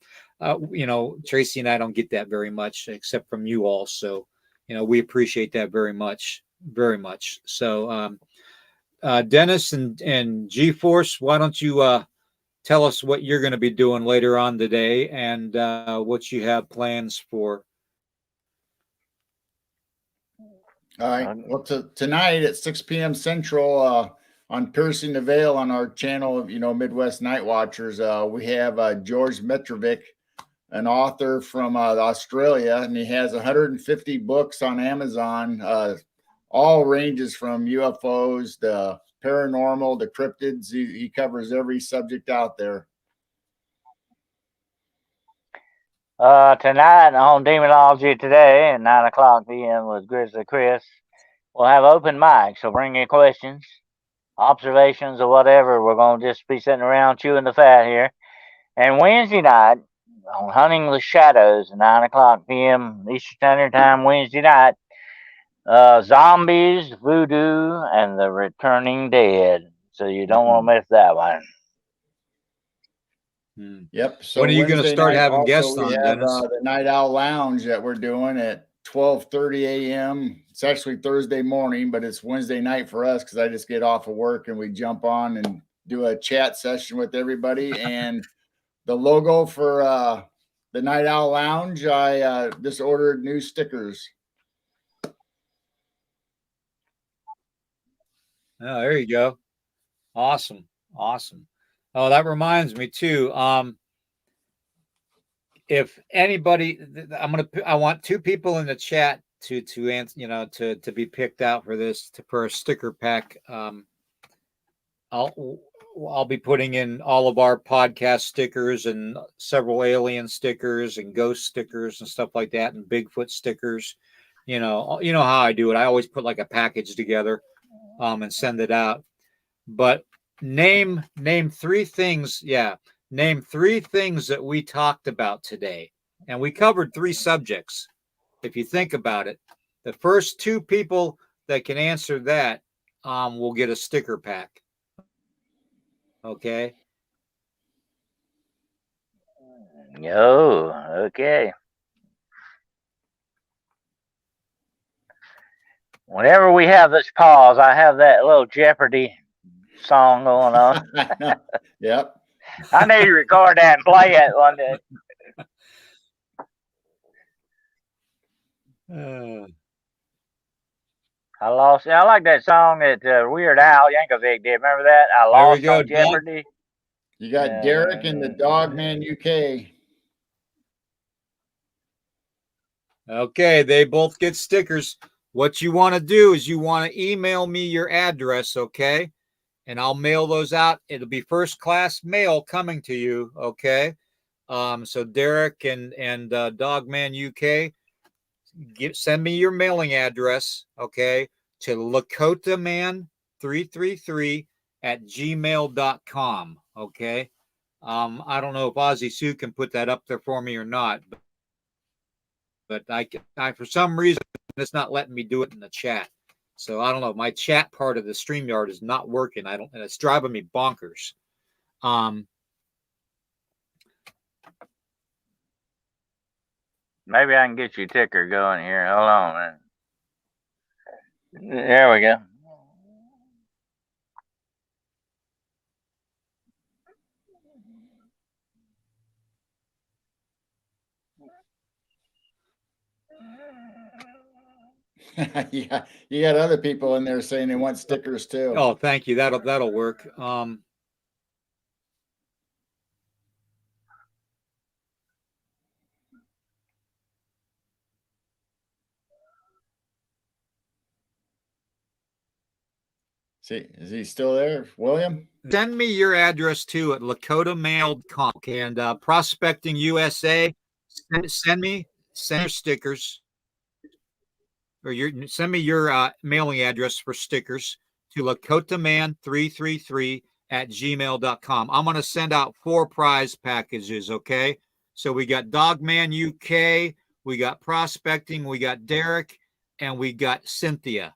Tracy and I don't get that very much, except from you all. So, we appreciate that very much, very much. So, Dennis and G Force, why don't you tell us what you're going to be doing later on today and what you have plans for? All right. Well, tonight at 6 p.m. Central on Piercing the Veil on our channel of, Midwest Night Watchers, we have George Mitrovic, an author from Australia, and he has 150 books on Amazon, all ranges from UFOs, the paranormal, the cryptids. He covers every subject out there. Tonight on Demonology Today at 9 o'clock p.m. with Grizzly Chris, we'll have open mic, so bring your questions, observations, or whatever. We're going to just be sitting around chewing the fat here. And Wednesday night on Hunting the Shadows at 9 o'clock p.m. Eastern Standard Time, Wednesday night, Zombies, Voodoo, and the Returning Dead. So you don't want to miss that one. Yep. So when are you going to start having also, guests we on, have Dennis? The Night Owl Lounge that we're doing at 12:30 a.m. It's actually Thursday morning, but it's Wednesday night for us because I just get off of work and we jump on and do a chat session with everybody. And the logo for the Night Owl Lounge, I just ordered new stickers. Oh, there you go. Awesome. Oh, that reminds me too. If anybody, I want 2 people in the chat to answer, to be picked out for this for a sticker pack. I'll be putting in all of our podcast stickers and several alien stickers and ghost stickers and stuff like that, and Bigfoot stickers. You know how I do it. I always put like a package together, and send it out. But name 3 things. Yeah, name 3 things that we talked about today, and we covered 3 subjects. if you think about it, the first 2 people that can answer that will get a sticker pack. Okay. Oh, okay. Whenever we have this pause, I have that little Jeopardy song going on. Yep. I need to record that and play it one day. I lost. I like that song that Weird Al Yankovic did. Remember that? I lost go, on Jeopardy. You got Derek and the Dogman UK. Okay, they both get stickers. What you want to do is you want to email me your address, okay? And I'll mail those out. It'll be first class mail coming to you, okay? So Derek and Dogman UK, send me your mailing address, okay, to lakotaman333@gmail.com, okay? I don't know if Ozzy Sue can put that up there for me or not, but I for some reason it's not letting me do it in the chat. So I don't know. My chat part of the StreamYard is not working. And it's driving me bonkers. Maybe I can get your ticker going here. Hold on, man. There we go. Yeah, you got other people in there saying they want stickers too. Oh, thank you. That'll work. See, is he still there, William? Send me your address too at lakotaman.com and Prospecting USA. Send me your stickers or send me your mailing address for stickers to lakotaman333@gmail.com. I'm going to send out 4 prize packages, okay? So we got Dogman UK, we got Prospecting, we got Derek, and we got Cynthia.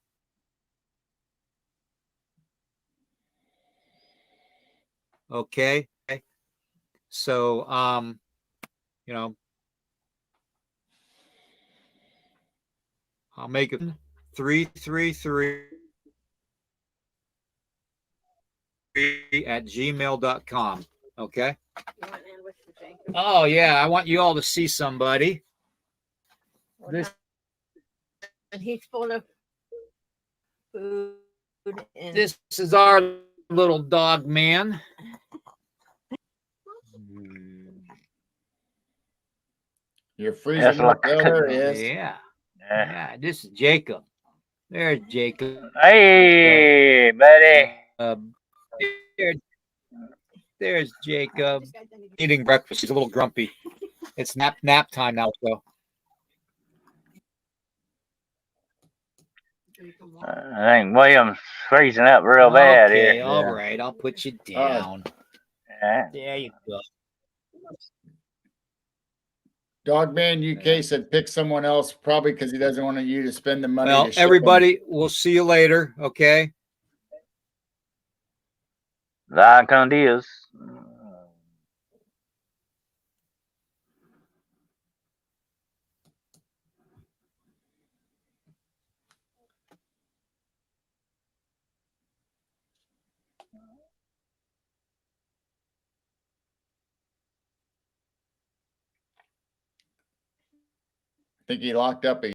Okay. So, I'll make it 333@gmail.com. Okay. Oh, yeah. I want you all to see somebody. This, and he's full of food. This is our little dog man. You're freezing up, brother. Yes. Yeah. This is Jacob. There's Jacob. Hey, buddy. There's Jacob eating breakfast. He's a little grumpy. It's nap time now, so. I think William's freezing up real bad here. Okay, all right. I'll put you down. There you go. Dogman UK said pick someone else, probably because he doesn't want you to spend the money. Well, everybody, we'll see you later. Okay. Va con Dios. I think he locked up again.